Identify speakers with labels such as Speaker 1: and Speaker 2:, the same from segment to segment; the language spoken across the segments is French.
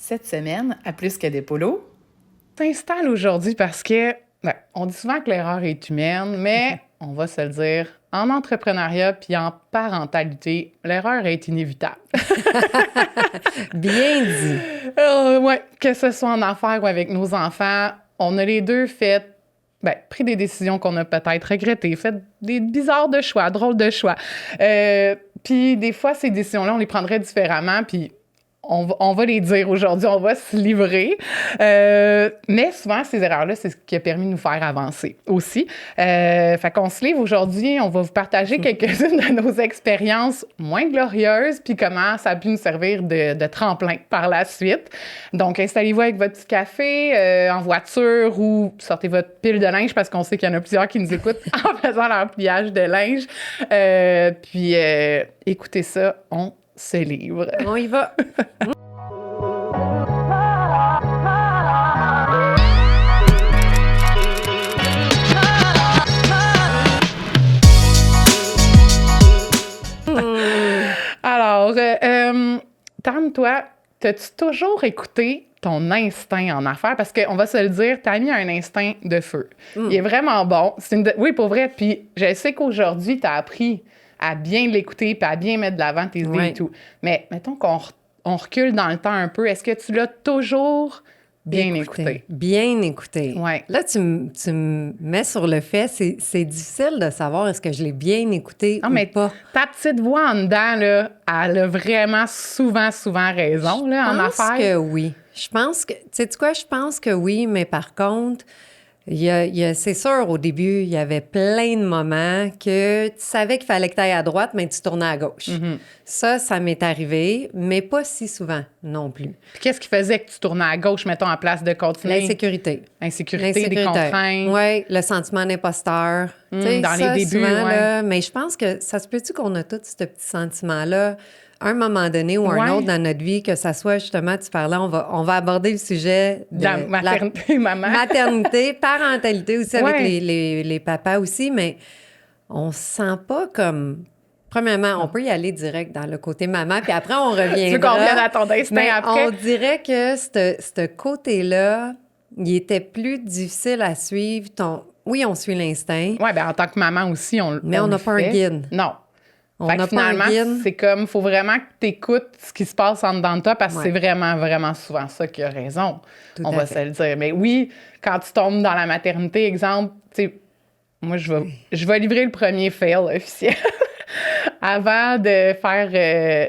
Speaker 1: Cette semaine, à Plus que des polos, t'installe aujourd'hui parce que, on dit souvent que l'erreur est humaine, mais on va se le dire, en entrepreneuriat puis en parentalité, l'erreur est inévitable.
Speaker 2: Bien dit.
Speaker 1: Ouais, que ce soit en affaires ou avec nos enfants, on a les deux pris des décisions qu'on a peut-être regrettées, fait des bizarres de choix, drôles de choix. Puis des fois, ces décisions-là, on les prendrait différemment, puis on va les dire aujourd'hui, on va se livrer. Mais souvent, ces erreurs-là, c'est ce qui a permis de nous faire avancer aussi. Fait qu'on se livre aujourd'hui, on va vous partager quelques-unes de nos expériences moins glorieuses, puis comment ça a pu nous servir de tremplin par la suite. Donc, installez-vous avec votre petit café en voiture ou sortez votre pile de linge parce qu'on sait qu'il y en a plusieurs qui nous écoutent en faisant leur pliage de linge. Puis, écoutez ça, on se livre.
Speaker 2: On y va.
Speaker 1: Alors, Tam, toi, t'as-tu toujours écouté ton instinct en affaires? Parce qu'on va se le dire, Tammy a un instinct de feu. Il est vraiment bon. Oui, pour vrai. Puis je sais qu'aujourd'hui, t'as appris à bien l'écouter puis à bien mettre de l'avant tes idées et tout. Mais mettons qu'on recule dans le temps un peu. Est-ce que tu l'as toujours bien écouté?
Speaker 2: Bien écouté.
Speaker 1: Ouais.
Speaker 2: Là, tu me mets sur le fait, c'est difficile de savoir est-ce que je l'ai bien écouté ou pas.
Speaker 1: Ta petite voix en dedans, là, elle a vraiment souvent raison là, en affaires.
Speaker 2: Je pense que oui. Je pense que... Tu sais quoi? Je pense que oui, mais par contre... c'est sûr, au début, il y avait plein de moments que tu savais qu'il fallait que tu ailles à droite, mais tu tournais à gauche.
Speaker 1: Mm-hmm.
Speaker 2: Ça m'est arrivé, mais pas si souvent non plus.
Speaker 1: Puis qu'est-ce qui faisait que tu tournais à gauche, mettons, en place de continuer?
Speaker 2: L'insécurité.
Speaker 1: L'insécurité, des contraintes.
Speaker 2: Oui, le sentiment d'imposteur.
Speaker 1: Dans les débuts,
Speaker 2: souvent,
Speaker 1: ouais.
Speaker 2: là, mais je pense que ça se peut-tu qu'on a tous ce petit sentiment-là à un moment donné ou un autre dans notre vie, que ça soit justement, tu parlais, on va aborder le sujet de
Speaker 1: la maternité, maman.
Speaker 2: Maternité, parentalité aussi avec les papas aussi, mais on se sent pas comme... Premièrement, on peut y aller direct dans le côté maman, puis après, on reviendra.
Speaker 1: Tu veux qu'on revienne à ton instinct après?
Speaker 2: On dirait que ce côté-là, il était plus difficile à suivre. Oui, on suit l'instinct.
Speaker 1: Oui, bien en tant que maman aussi,
Speaker 2: mais on n'a pas un guide.
Speaker 1: Non.
Speaker 2: On n'a pas un guide.
Speaker 1: C'est comme, il faut vraiment que tu écoutes ce qui se passe en dedans de toi parce que c'est vraiment souvent ça qui a raison. On va se le dire. Mais oui, quand tu tombes dans la maternité, exemple, tu sais, moi, je vais livrer le premier fail officiel. Avant de faire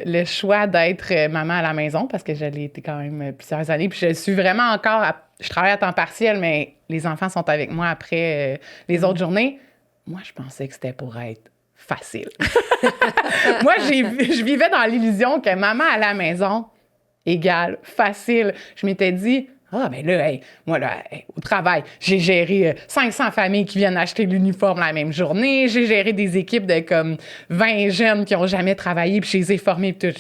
Speaker 1: le choix d'être maman à la maison, parce que je l'ai été quand même plusieurs années, puis je suis vraiment encore... je travaille à temps partiel, mais les enfants sont avec moi après les autres journées. Moi, je pensais que c'était pour être facile. Moi, je vivais dans l'illusion que maman à la maison égale facile. Je m'étais dit... ben là, moi, au travail, j'ai géré 500 familles qui viennent acheter l'uniforme la même journée. J'ai géré des équipes de comme 20 jeunes qui n'ont jamais travaillé, puis je les ai formés, puis tout.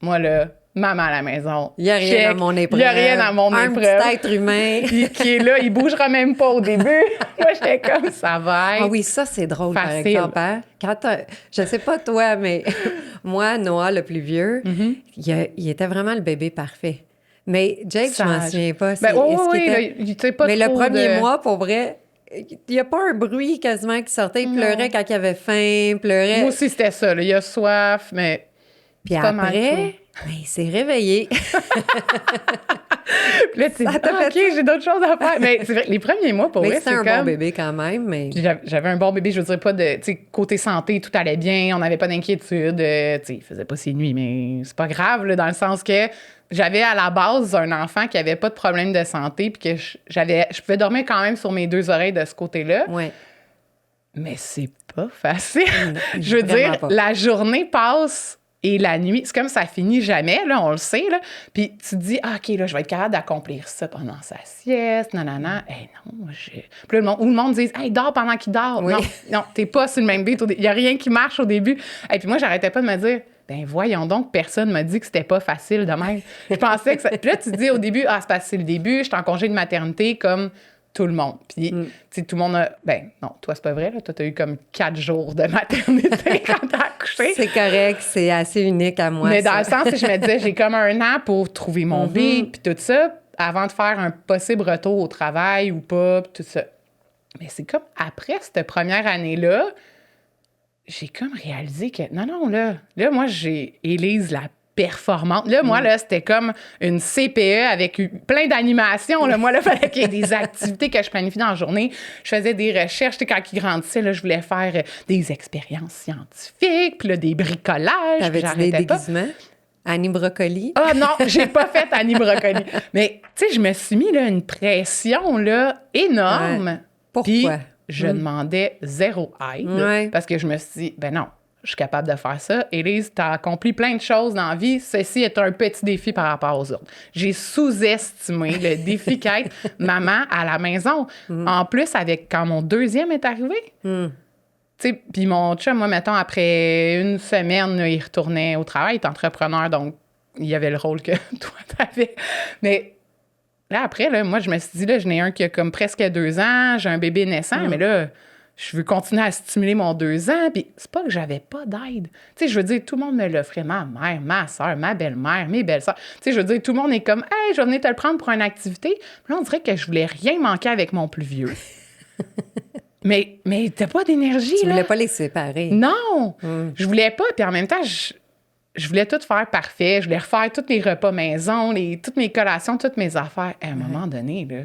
Speaker 1: Moi, là, maman à la maison.
Speaker 2: Il n'y a rien à mon épreuve.
Speaker 1: Il n'y a rien à mon épreuve.
Speaker 2: Un petit être humain.
Speaker 1: qui est là, il ne bougera même pas au début. Moi, j'étais comme, ça va être
Speaker 2: Ah oui, ça, c'est drôle,
Speaker 1: facile.
Speaker 2: Par exemple. Hein? Je ne sais pas toi, mais moi, Noah, le plus vieux, il était vraiment le bébé parfait. Mais Jake, je m'en souviens pas. Mais le premier mois, pour vrai, il n'y a pas un bruit quasiment qui sortait. Il pleurait quand il avait faim, pleurait.
Speaker 1: Moi aussi, c'était ça. Là. Il a soif, mais...
Speaker 2: Puis après, il s'est réveillé.
Speaker 1: Puis là, tu dis, OK, j'ai d'autres choses à faire. Mais c'est vrai, les premiers mois, pour vrai,
Speaker 2: c'était un bon bébé quand même. Mais...
Speaker 1: J'avais un bon bébé, je veux dire, pas de... Tu sais, côté santé, tout allait bien, on n'avait pas d'inquiétude. Tu sais, il faisait pas ses nuits, mais c'est pas grave, là, dans le sens que j'avais à la base un enfant qui avait pas de problème de santé, puis que je pouvais dormir quand même sur mes deux oreilles de ce côté-là.
Speaker 2: Ouais.
Speaker 1: Mais c'est pas facile. Je veux dire, la journée passe... Et la nuit, c'est comme ça finit jamais, là, on le sait, là. Puis tu te dis, OK, là, je vais être capable d'accomplir ça pendant sa sieste, nanana. Non, Puis là, le monde dit, dors pendant qu'il dort.
Speaker 2: Oui.
Speaker 1: Non, t'es pas sur le même beat. Il n'y a rien qui marche au début. Et puis moi, j'arrêtais pas de me dire, voyons donc, personne m'a dit que c'était pas facile de même. Je pensais que ça... Puis là, tu te dis au début, c'est parce que c'est le début, je suis en congé de maternité, comme tout le monde. Puis, tu sais, tout le monde a... Ben, non, toi, c'est pas vrai, là. Toi, t'as eu comme 4 jours de maternité quand t'as accouché.
Speaker 2: C'est correct, c'est assez unique à moi,
Speaker 1: mais dans le sens, je me disais, j'ai comme 1 an pour trouver mon bébé, puis tout ça, avant de faire un possible retour au travail ou pas, puis tout ça. Mais c'est comme, après cette première année-là, j'ai comme réalisé que, non, là, moi, j'ai Élise la performante. Là, moi, là, c'était comme une CPE avec plein d'animations. Là. Moi, là, il fallait qu'il y ait des activités que je planifie dans la journée. Je faisais des recherches. Quand ils grandissaient, là, je voulais faire des expériences scientifiques, puis là, des bricolages.
Speaker 2: T'avais-tu des déguisements? Annie Brocoli?
Speaker 1: Ah non, j'ai pas fait Annie Brocoli. Mais, tu sais, je me suis mis là, une pression là, énorme.
Speaker 2: Ouais. Pourquoi?
Speaker 1: Puis, je demandais zéro aide parce que je me suis dit, ben non, je suis capable de faire ça. Élise, t'as accompli plein de choses dans la vie. Ceci est un petit défi par rapport aux autres. J'ai sous-estimé le défi qu'être maman à la maison. En plus, avec quand mon 2e est arrivé. Tu sais, puis mon chum, moi, mettons, après 1 semaine, là, il retournait au travail. Il est entrepreneur, donc il y avait le rôle que toi, t'avais. Mais là, après, là, moi, je me suis dit, là, j'en ai un qui a comme presque 2 ans, j'ai un bébé naissant, mais là, je veux continuer à stimuler mon 2 ans, puis c'est pas que j'avais pas d'aide. Tu sais, je veux dire, tout le monde me l'offrait, ma mère, ma soeur, ma belle-mère, mes belles-sœurs. Tu sais, je veux dire, tout le monde est comme, hey, je vais venir te le prendre pour une activité. Puis là, on dirait que je voulais rien manquer avec mon plus vieux. mais t'as pas d'énergie,
Speaker 2: Tu
Speaker 1: là.
Speaker 2: voulais pas les séparer.
Speaker 1: Non! Je voulais pas, puis en même temps, je voulais tout faire parfait. Je voulais refaire tous les repas maison, toutes mes collations, toutes mes affaires. À un moment donné, là,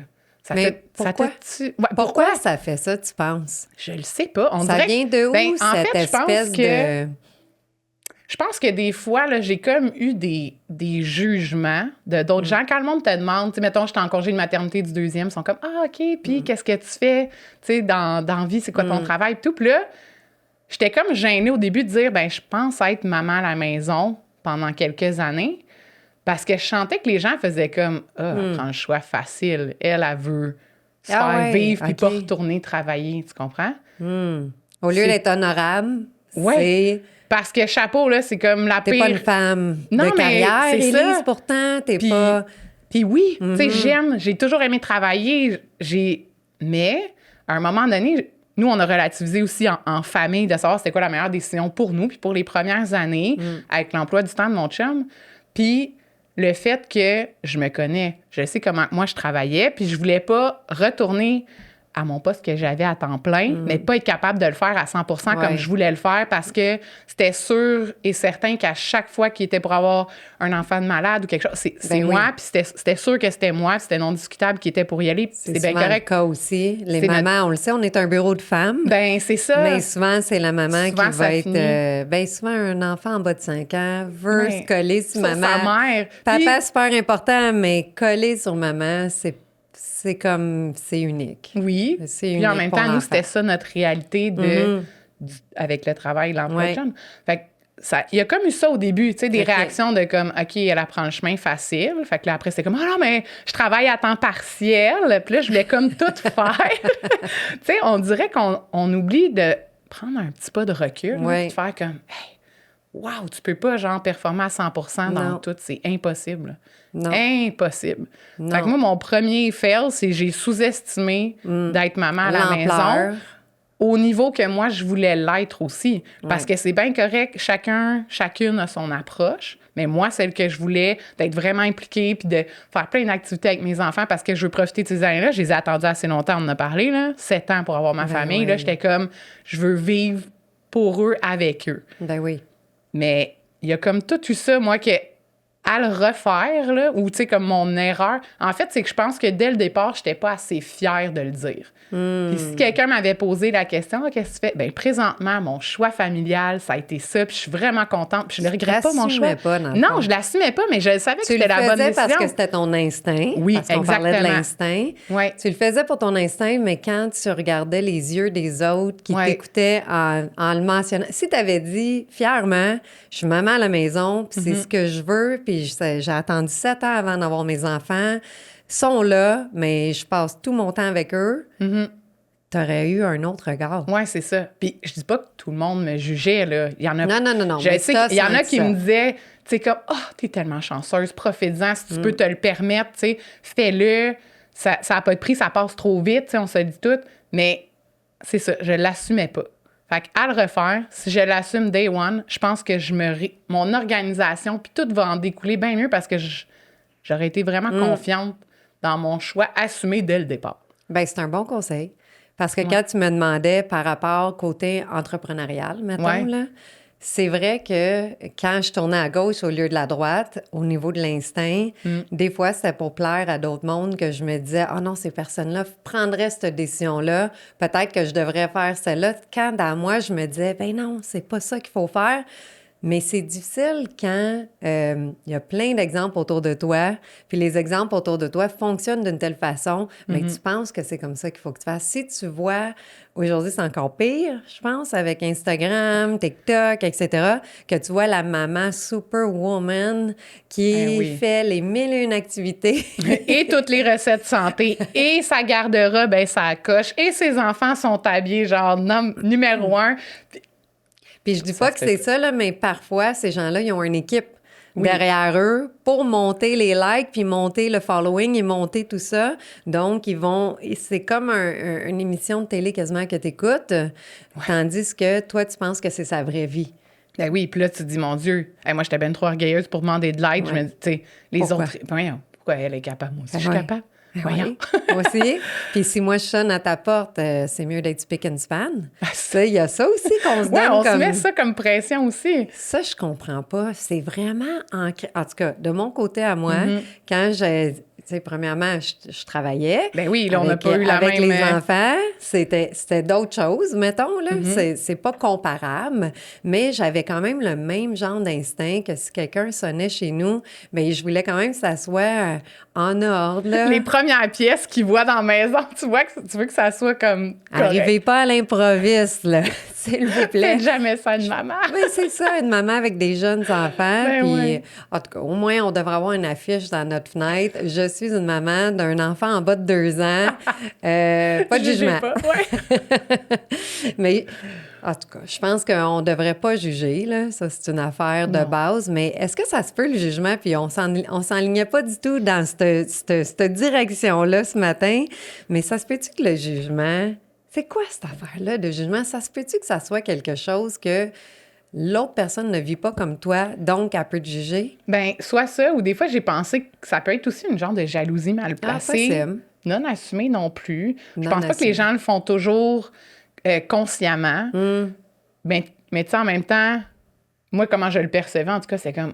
Speaker 2: pourquoi ça fait ça, tu penses?
Speaker 1: Je le sais pas.
Speaker 2: Ça vient de où, cette espèce de...
Speaker 1: Je pense que des fois, là, j'ai comme eu des jugements de d'autres gens. Quand le monde te demande, tu sais, mettons, j'étais en congé de maternité du 2e, ils sont comme, ah, OK, puis qu'est-ce que tu fais? Tu sais, dans la vie, c'est quoi ton travail? Tout. Puis là, j'étais comme gênée au début de dire, ben je pense être maman à la maison pendant quelques années parce que je sentais que les gens faisaient comme, elle prend le choix facile. Elle veut se faire vivre puis pas retourner travailler, tu comprends?
Speaker 2: Au lieu d'être honorable, c'est...
Speaker 1: Parce que chapeau, là, c'est comme la pire...
Speaker 2: T'es pas une femme de carrière, Élise, pourtant, t'es pas...
Speaker 1: Puis oui, tu sais, j'ai toujours aimé travailler, mais à un moment donné... Nous, on a relativisé aussi en famille de savoir c'était quoi la meilleure décision pour nous. Puis pour les premières années, avec l'emploi du temps de mon chum, puis le fait que je me connais, je sais comment moi je travaillais, puis je voulais pas retourner à mon poste que j'avais à temps plein, mais pas être capable de le faire à 100% comme je voulais le faire parce que c'était sûr et certain qu'à chaque fois qu'il était pour avoir un enfant de malade ou quelque chose, c'est moi, puis c'était sûr que c'était moi, puis c'était non discutable qu'il était pour y aller, puis c'est bien correct.
Speaker 2: C'est le cas aussi. Les mamans, on le sait, on est un bureau de femmes.
Speaker 1: Ben c'est ça.
Speaker 2: Mais souvent, c'est la maman qui va être... ben souvent, un enfant en bas de 5 ans veut se coller sur maman.
Speaker 1: Sa mère.
Speaker 2: Papa, super important, mais coller sur maman, c'est comme, c'est unique.
Speaker 1: Oui. Puis en même temps, nous, c'était ça notre réalité avec le travail, l'emploi de chum. Fait que il y a comme eu ça au début, tu sais, des réactions de comme, OK, elle apprend le chemin facile. Fait que là, après, c'est comme, ah non, mais je travaille à temps partiel. Puis là, je voulais comme tout faire. Tu sais, on dirait qu'on oublie de prendre un petit pas de recul, de faire comme, hey, wow, tu peux pas, genre, performer à 100% dans tout. C'est impossible.
Speaker 2: Non.
Speaker 1: Impossible. Non. Fait que moi, mon premier fail, c'est que j'ai sous-estimé d'être maman à la maison au niveau que moi, je voulais l'être aussi. Parce que c'est bien correct, chacune a son approche. Mais moi, celle que je voulais, d'être vraiment impliquée puis de faire plein d'activités avec mes enfants parce que je veux profiter de ces années-là. Je les ai attendus assez longtemps, on en a parlé, là, 7 ans pour avoir ma famille. Là, j'étais comme, je veux vivre pour eux, avec eux.
Speaker 2: Ben oui.
Speaker 1: Mais il y a comme tout eu ça, moi, que à le refaire, là, ou tu sais, comme mon erreur, en fait, c'est que je pense que dès le départ, j'étais pas assez fière de le dire. Puis si quelqu'un m'avait posé la question, « Qu'est-ce que tu fais? » Bien, présentement, mon choix familial, ça a été ça, puis je suis vraiment contente, puis je ne regrette pas mon choix. Non, je l'assumais pas, mais je savais que c'était la bonne décision.
Speaker 2: Tu le faisais parce que c'était ton instinct.
Speaker 1: Oui,
Speaker 2: parce qu'on
Speaker 1: exactement.
Speaker 2: parlait de l'instinct.
Speaker 1: Ouais.
Speaker 2: Tu le faisais pour ton instinct, mais quand tu regardais les yeux des autres qui t'écoutaient en le mentionnant, si tu avais dit fièrement, je suis maman à la maison, puis c'est ce que je veux, puis j'ai attendu 7 ans avant d'avoir mes enfants, sont là, mais je passe tout mon temps avec eux, t'aurais eu un autre regard.
Speaker 1: Oui, c'est ça. Puis je dis pas que tout le monde me jugeait, là. Il y en a...
Speaker 2: Non.
Speaker 1: Je sais qu'il y en a qui me disaient, tu sais, comme, t'es tellement chanceuse, profite-en, si tu peux te le permettre, tu sais, fais-le. ça n'a pas de prix, ça passe trop vite, tu sais, on se dit tout. Mais c'est ça, je l'assumais pas. Fait qu'à le refaire, si je l'assume day one, je pense que mon organisation, puis tout va en découler bien mieux parce que j'aurais été vraiment confiante dans mon choix assumé dès le départ.
Speaker 2: Bien, c'est un bon conseil. Parce que quand tu me demandais par rapport au côté entrepreneurial, mettons, là, c'est vrai que quand je tournais à gauche au lieu de la droite, au niveau de l'instinct, des fois, c'était pour plaire à d'autres mondes que je me disais « Ah non, ces personnes-là prendraient cette décision-là. Peut-être que je devrais faire celle-là. » Quand dans moi, je me disais « Ben non, c'est pas ça qu'il faut faire. » Mais c'est difficile quand il y a plein d'exemples autour de toi, puis les exemples autour de toi fonctionnent d'une telle façon, mais tu penses que c'est comme ça qu'il faut que tu fasses. Si tu vois, aujourd'hui, c'est encore pire, je pense, avec Instagram, TikTok, etc., que tu vois la maman superwoman qui fait les 1001 activités.
Speaker 1: Et toutes les recettes santé, et sa garde-robe, ben, ça coche, et ses enfants sont habillés genre numéro 1.
Speaker 2: Puis je dis pas que c'est ça, là, mais parfois, ces gens-là, ils ont une équipe derrière eux pour monter les likes, puis monter le following et monter tout ça. Donc, c'est comme une émission de télé quasiment que tu écoutes, tandis que toi, tu penses que c'est sa vraie vie.
Speaker 1: Ben oui, puis là, tu te dis, mon Dieu, moi, j'étais bien trop orgueilleuse pour demander de l'aide. Je me dis, tu sais, les autres... Pourquoi elle est capable? Moi aussi, je suis capable. Voyons.
Speaker 2: Moi aussi. Puis si moi, je sonne à ta porte, c'est mieux d'être spick and span. Il y a ça aussi qu'on se donne
Speaker 1: on se met ça comme pression aussi.
Speaker 2: Ça, je comprends pas. C'est vraiment ancré. En tout cas, de mon côté à moi, quand j'ai... Tu sais, premièrement, je travaillais.
Speaker 1: Ben oui, là, on n'a pas eu la même...
Speaker 2: Avec les enfants, c'était d'autres choses, mettons, là. C'est pas comparable, mais j'avais quand même le même genre d'instinct que si quelqu'un sonnait chez nous, bien, je voulais quand même que ça soit en ordre, là.
Speaker 1: Les premières pièces qu'ils voient dans la maison, tu veux que ça soit comme correct.
Speaker 2: Arrivez pas à l'improviste, là, s'il vous plaît.
Speaker 1: Faites jamais ça une maman.
Speaker 2: Oui, c'est ça, une maman avec des jeunes enfants.
Speaker 1: Ben
Speaker 2: puis, en tout cas, au moins, on devrait avoir une affiche dans notre fenêtre. Je suis une maman d'un enfant en bas de 2 ans. Pas de jugement.
Speaker 1: Pas,
Speaker 2: Mais, en tout cas, je pense qu'on ne devrait pas juger, là. Ça, c'est une affaire de base. Mais est-ce que ça se peut, le jugement? Puis on s'enlignait pas du tout dans cette direction-là ce matin. Mais ça se peut-tu que le jugement... C'est quoi cette affaire-là de jugement? Ça se peut-tu que ça soit quelque chose que l'autre personne ne vit pas comme toi, donc elle peut te juger?
Speaker 1: Bien, soit ça, ou des fois, j'ai pensé que ça peut être aussi une genre de jalousie mal placée. Non assumée non plus. Je pense pas que les gens le font toujours consciemment. Mais tu sais, en même temps, moi, comment je le percevais, en tout cas, c'est comme...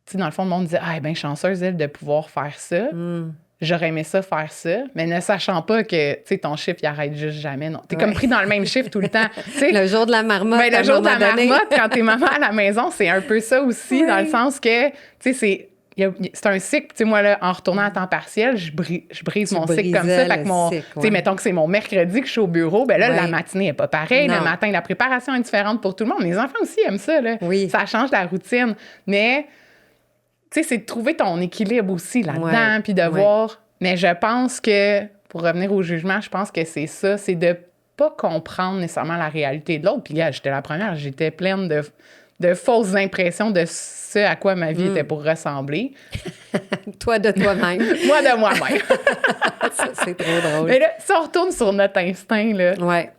Speaker 1: Tu sais, dans le fond, le monde disait « Ah, bien chanceuse, elle, de pouvoir faire ça. J'aurais aimé ça faire ça, mais ne sachant pas que, tu sais, ton chiffre, il arrête juste jamais. Non, t'es comme pris dans le même chiffre tout le temps. T'sais,
Speaker 2: le jour de la marmotte.
Speaker 1: Ben, le jour de la marmotte, quand t'es maman à la maison, c'est un peu ça aussi, dans le sens que, tu sais, c'est un cycle. Tu sais, moi, là, en retournant à temps partiel, je brise mon cycle comme ça. Fait que tu sais, mettons que c'est mon mercredi que je suis au bureau, ben là, la matinée n'est pas pareille. Le matin, la préparation est différente pour tout le monde. Les enfants aussi aiment ça, là. Ça change la routine. Mais... Tu sais, c'est de trouver ton équilibre aussi là-dedans, puis de voir... Mais je pense que, pour revenir au jugement, je pense que c'est ça, c'est de pas comprendre nécessairement la réalité de l'autre. Puis, j'étais la première, j'étais pleine de fausses impressions de ce à quoi ma vie était pour ressembler.
Speaker 2: Toi de toi-même.
Speaker 1: Moi de moi-même.
Speaker 2: Ça, c'est trop drôle.
Speaker 1: Mais là, si on retourne sur notre instinct, là...
Speaker 2: Ouais.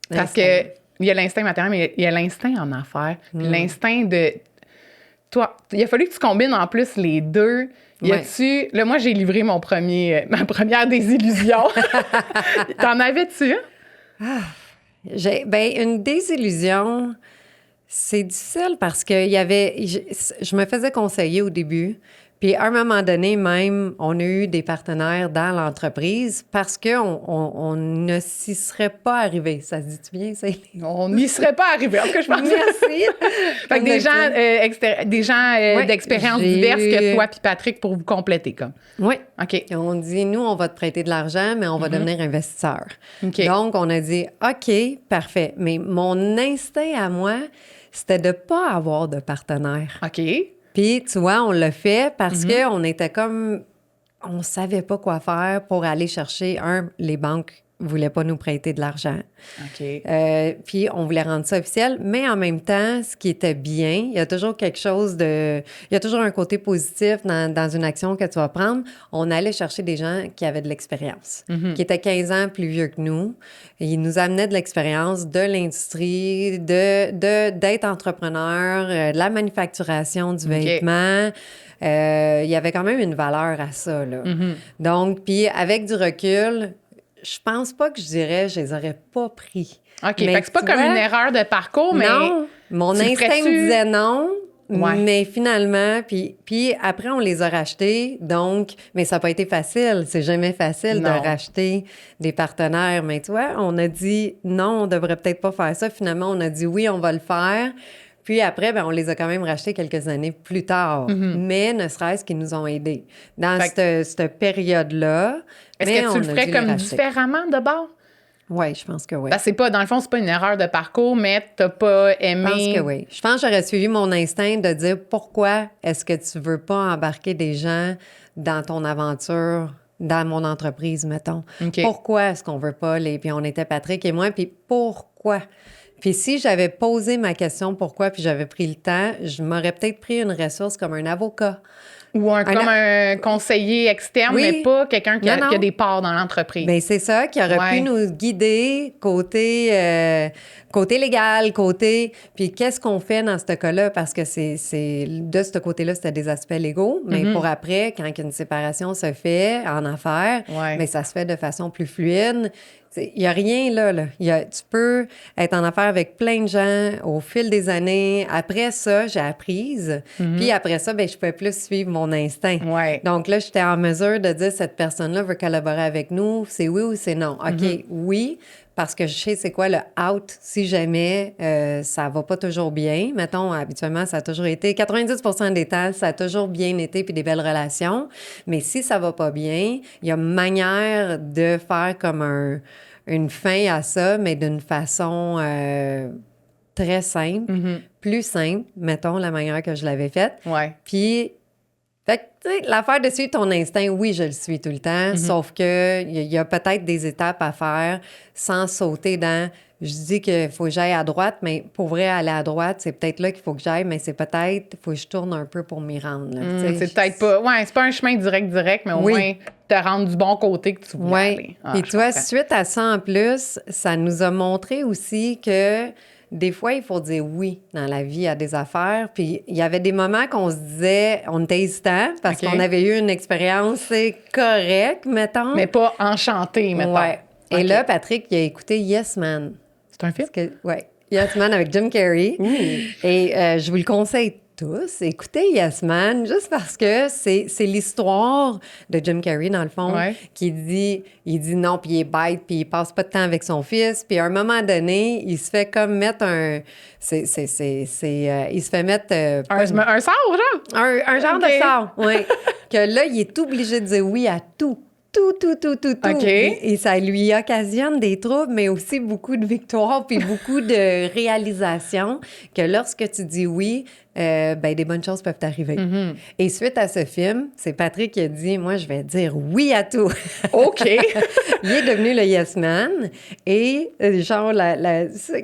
Speaker 1: Parce que il y a l'instinct maternel, mais il y a l'instinct en affaires. Puis l'instinct de... Toi, il a fallu que tu combines en plus les deux. Là, moi, j'ai livré ma première désillusion. T'en avais-tu?
Speaker 2: Une désillusion, c'est difficile parce que je me faisais conseiller au début. Puis, à un moment donné, même, on a eu des partenaires dans l'entreprise parce qu'on ne s'y serait pas arrivé. Ça se dit-tu bien, ça?
Speaker 1: On n'y serait pas arrivé. En tout cas, je pense.
Speaker 2: Merci.
Speaker 1: Fait que des gens d'expériences diverses que toi puis Patrick pour vous compléter, comme.
Speaker 2: Oui.
Speaker 1: OK.
Speaker 2: On dit, nous, on va te prêter de l'argent, mais on va devenir investisseur.
Speaker 1: Okay.
Speaker 2: Donc, on a dit, OK, parfait. Mais mon instinct à moi, c'était de ne pas avoir de partenaire.
Speaker 1: OK.
Speaker 2: Puis, tu vois, on l'a fait parce qu'on était comme... On savait pas quoi faire pour aller chercher, les banques voulait pas nous prêter de l'argent.
Speaker 1: OK.
Speaker 2: Puis on voulait rendre ça officiel, mais en même temps, ce qui était bien, il y a toujours quelque chose de... Il y a toujours un côté positif dans une action que tu vas prendre. On allait chercher des gens qui avaient de l'expérience, qui étaient 15 ans plus vieux que nous. Ils nous amenaient de l'expérience de l'industrie, d'être entrepreneur, de la manufacturation du vêtement. Il y avait quand même une valeur à ça, là. Donc, puis avec du recul, je pense pas que je dirais je les aurais pas pris.
Speaker 1: OK, fait que c'est pas comme une erreur de parcours, mais...
Speaker 2: Non, mon instinct me disait non, mais finalement, puis après, on les a rachetés, donc... Mais ça n'a pas été facile, c'est jamais facile de racheter des partenaires. Mais tu vois, on a dit non, on devrait peut-être pas faire ça. Finalement, on a dit oui, on va le faire. Puis après, on les a quand même rachetés quelques années plus tard. Mais ne serait-ce qu'ils nous ont aidés. Dans cette période-là...
Speaker 1: Est-ce que tu le ferais comme différemment de bord?
Speaker 2: Oui, je pense que oui.
Speaker 1: Parce que c'est pas, dans le fond, c'est pas une erreur de parcours, mais t'as pas aimé...
Speaker 2: Je pense que oui. Je pense que j'aurais suivi mon instinct de dire pourquoi est-ce que tu veux pas embarquer des gens dans ton aventure, dans mon entreprise, mettons.
Speaker 1: Okay.
Speaker 2: Pourquoi est-ce qu'on veut pas les... Puis on était Patrick et moi, puis pourquoi? Puis si j'avais posé ma question pourquoi, puis j'avais pris le temps, je m'aurais peut-être pris une ressource comme un avocat.
Speaker 1: Ou comme un conseiller externe, mais pas quelqu'un qui a des parts dans l'entreprise.
Speaker 2: Bien, c'est ça, qui aurait pu nous guider côté légal, Puis qu'est-ce qu'on fait dans ce cas-là? Parce que c'est de ce côté-là, c'était des aspects légaux. Mais pour après, quand une séparation se fait en affaires, mais ça se fait de façon plus fluide. Il n'y a rien là. Tu peux être en affaires avec plein de gens au fil des années. Après ça, j'ai apprise. Puis après ça, je pouvais plus suivre mon instinct. Donc là, j'étais en mesure de dire, cette personne-là veut collaborer avec nous. C'est oui ou c'est non? OK, oui, parce que je sais c'est quoi le out si jamais ça va pas toujours bien. Mettons, habituellement, ça a toujours été... 90% des temps, ça a toujours bien été puis des belles relations. Mais si ça va pas bien, il y a une manière de faire comme une fin à ça, mais d'une façon très simple, plus simple, mettons, la manière que je l'avais faite. Puis, fait que, tu sais, l'affaire de suivre ton instinct, oui, je le suis tout le temps, sauf que il y a peut-être des étapes à faire sans sauter dans... Je dis qu'il faut que j'aille à droite, mais pour vrai, aller à droite, c'est peut-être là qu'il faut que j'aille, mais c'est peut-être, il faut que je tourne un peu pour m'y rendre.
Speaker 1: C'est peut-être pas... Ouais, c'est pas un chemin direct, mais au moins te rendre du bon côté que tu voulais aller.
Speaker 2: Puis tu vois, suite à ça, en plus, ça nous a montré aussi que des fois, il faut dire oui dans la vie à des affaires. Puis il y avait des moments qu'on se disait, on était hésitant parce qu'on avait eu une expérience correcte, mettons.
Speaker 1: Mais pas enchantée, mettons.
Speaker 2: Et là, Patrick, il a écouté Yes Man.
Speaker 1: C'est un film?
Speaker 2: Oui, Yes Man avec Jim Carrey. Et je vous le conseille tous. Écoutez Yes Man, juste parce que c'est l'histoire de Jim Carrey, dans le fond, qui dit non, puis il est bête, puis il passe pas de temps avec son fils. Puis à un moment donné, il se fait comme mettre il se fait mettre...
Speaker 1: un sort, genre?
Speaker 2: Un genre de sort, oui. Que là, il est obligé de dire oui à tout. Tout. Et ça lui occasionne des troubles, mais aussi beaucoup de victoires puis beaucoup de réalisations que lorsque tu dis oui, des bonnes choses peuvent t'arriver. Et suite à ce film, c'est Patrick qui a dit, moi, je vais dire oui à tout.
Speaker 1: OK.
Speaker 2: Il est devenu le Yes Man. Et genre,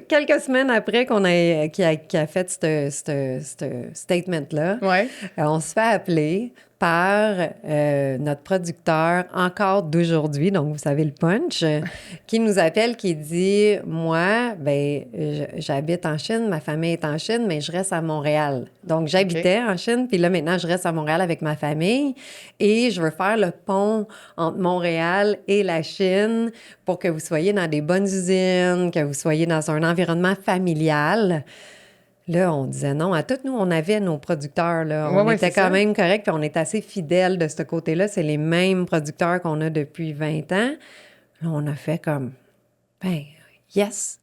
Speaker 2: quelques semaines après qu'il a fait ce statement-là, on se fait appeler par notre producteur encore d'aujourd'hui, donc vous savez le punch, qui nous appelle, qui dit « Moi, j'habite en Chine, ma famille est en Chine, mais je reste à Montréal. » Donc, j'habitais en Chine, puis là, maintenant, je reste à Montréal avec ma famille et je veux faire le pont entre Montréal et la Chine pour que vous soyez dans des bonnes usines, que vous soyez dans un environnement familial. Là, on disait non à tout. Nous, on avait nos producteurs. Là. On était quand même corrects, puis on est assez fidèles de ce côté-là. C'est les mêmes producteurs qu'on a depuis 20 ans. Là, on a fait comme, yes!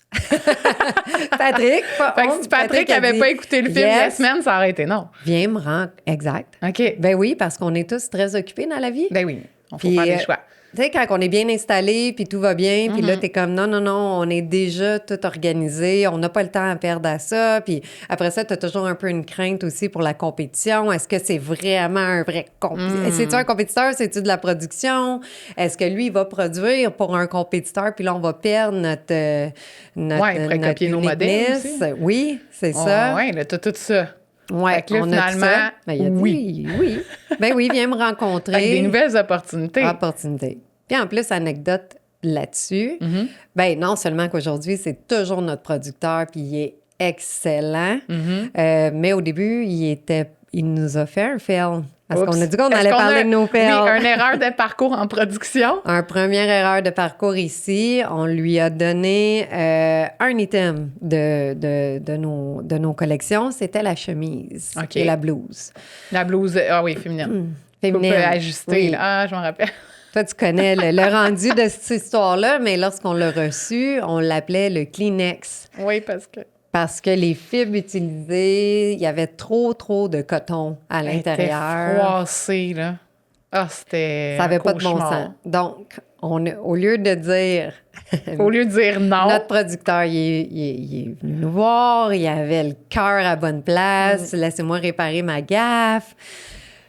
Speaker 2: Patrick!
Speaker 1: Fait que si Patrick n'avait pas écouté le film Yes Man, ça aurait été non.
Speaker 2: Viens me rendre... Exact.
Speaker 1: OK.
Speaker 2: Oui, parce qu'on est tous très occupés dans la vie.
Speaker 1: Oui. On peut faire des choix.
Speaker 2: Tu sais, quand on est bien installé, puis tout va bien, puis là, t'es comme, non, on est déjà tout organisé, on n'a pas le temps à perdre à ça. Puis après ça, t'as toujours un peu une crainte aussi pour la compétition. Est-ce que c'est vraiment un vrai compétiteur? C'est-tu un compétiteur? C'est-tu de la production? Est-ce que lui, il va produire pour un compétiteur, puis là, on va perdre notre
Speaker 1: il pourrait copier nos modèles aussi.
Speaker 2: Oui, c'est ça.
Speaker 1: Oui, là, t'as tout ça.
Speaker 2: Oui,
Speaker 1: on a finalement, ça.
Speaker 2: Ben, il a dit, oui. Ben oui, viens me rencontrer.
Speaker 1: Avec des nouvelles opportunités.
Speaker 2: Puis en plus, anecdote là-dessus, ben non seulement qu'aujourd'hui, c'est toujours notre producteur, puis il est excellent, mais au début, il nous a fait un fail. Parce qu'on a dit qu'on allait parler de nos fails.
Speaker 1: Oui, une erreur de parcours en production.
Speaker 2: Une première erreur de parcours ici. On lui a donné un item de nos collections. C'était la chemise et la blouse.
Speaker 1: La blouse, féminine.
Speaker 2: Féminine.
Speaker 1: On peut ajuster.
Speaker 2: Oui.
Speaker 1: Je m'en rappelle.
Speaker 2: Toi, tu connais le rendu de cette histoire-là, mais lorsqu'on l'a reçu, on l'appelait le Kleenex.
Speaker 1: Oui,
Speaker 2: parce que les fibres utilisées, il y avait trop de coton à l'intérieur.
Speaker 1: C'était froissé, là. C'était
Speaker 2: ça n'avait pas de bon sens. Donc, au lieu de dire...
Speaker 1: au lieu de dire non...
Speaker 2: Notre producteur, il est venu nous voir, il avait le cœur à bonne place, laissez-moi réparer ma gaffe.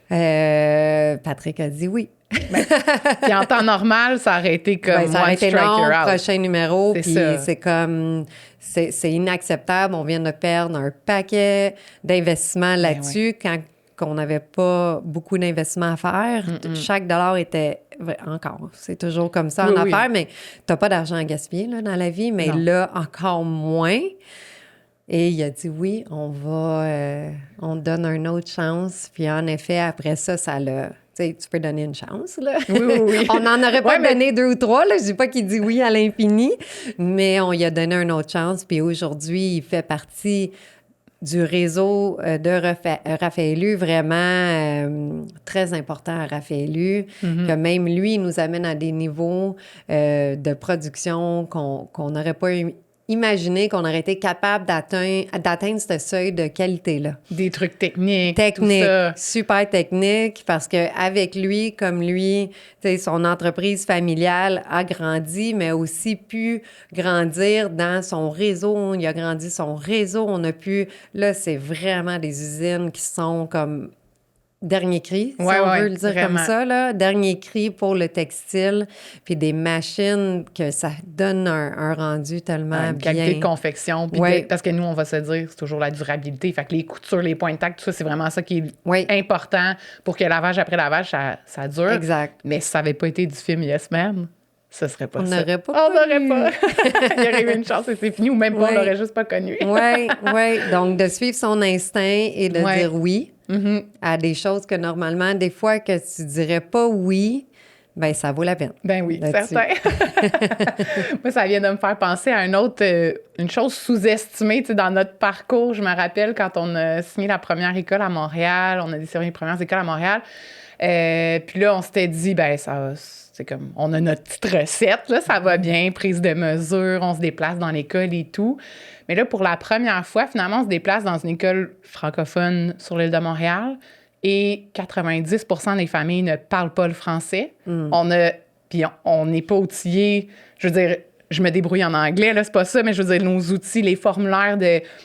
Speaker 2: Patrick a dit oui.
Speaker 1: Puis en temps normal, ça aurait été comme
Speaker 2: ça aurait été non, prochain numéro, puis
Speaker 1: ça.
Speaker 2: c'est comme... C'est inacceptable. On vient de perdre un paquet d'investissements là-dessus quand on n'avait pas beaucoup d'investissements à faire. Chaque dollar était... Encore, c'est toujours comme ça en affaires, mais tu n'as pas d'argent à gaspiller là, dans la vie, mais là, encore moins. Et il a dit oui, on donne une autre chance. Puis en effet, après ça l'a... Tu peux donner une chance, là.
Speaker 1: Oui.
Speaker 2: On n'en aurait pas donné 2 ou 3, là. Je dis pas qu'il dit oui à l'infini, mais on lui a donné une autre chance. Puis aujourd'hui, il fait partie du réseau de Raphaëlu, vraiment très important à Raphaëlu, que même lui, il nous amène à des niveaux de production qu'on n'aurait pas imaginé qu'on aurait été capable d'atteindre ce seuil de qualité-là.
Speaker 1: Des trucs techniques, tout ça.
Speaker 2: Super technique, parce qu'avec lui, comme lui, son entreprise familiale a grandi, mais aussi pu grandir dans son réseau. Il a grandi son réseau. On a pu... Là, c'est vraiment des usines qui sont comme... Dernier cri, si on veut le dire vraiment. Comme ça, là. Dernier cri pour le textile, puis des machines que ça donne un rendu tellement bien.
Speaker 1: Qualité de confection, puis parce que nous, on va se dire, c'est toujours la durabilité. Fait que les coutures, les points de tac, tout ça, c'est vraiment ça qui est important pour que lavage après lavage, ça dure.
Speaker 2: Exact.
Speaker 1: Mais si ça n'avait pas été du film Yes Man, ce serait pas ça.
Speaker 2: On n'aurait pas
Speaker 1: On n'aurait pas. Il y aurait eu une chance et c'est fini, ou même pas, on l'aurait juste pas connu.
Speaker 2: Oui. Donc, de suivre son instinct et de dire oui à des choses que normalement, des fois, que tu dirais pas oui, bien, ça vaut la peine.
Speaker 1: Ben oui, certain. Moi, ça vient de me faire penser à une chose sous-estimée, tu sais, dans notre parcours. Je me rappelle quand on a signé la première école à Montréal, on a desservi les premières écoles à Montréal. Puis là, on s'était dit, c'est comme, on a notre petite recette, là, ça va bien, prise de mesure, on se déplace dans l'école et tout. Mais là, pour la première fois, finalement, on se déplace dans une école francophone sur l'île de Montréal et 90% des familles ne parlent pas le français. Puis on n'est pas outillés, je veux dire, je me débrouille en anglais, là, c'est pas ça, mais je veux dire, nos outils, les formulaires,